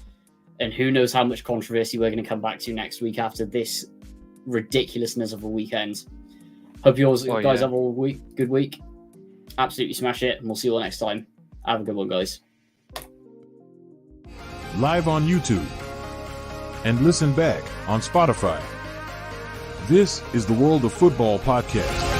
And who knows how much controversy we're going to come back to next week after this ridiculousness of a weekend. Hope you guys have a good week. Absolutely smash it, and we'll see you all next time. Have a good one, guys. Live on YouTube. And listen back on Spotify. This is the World of Football podcast.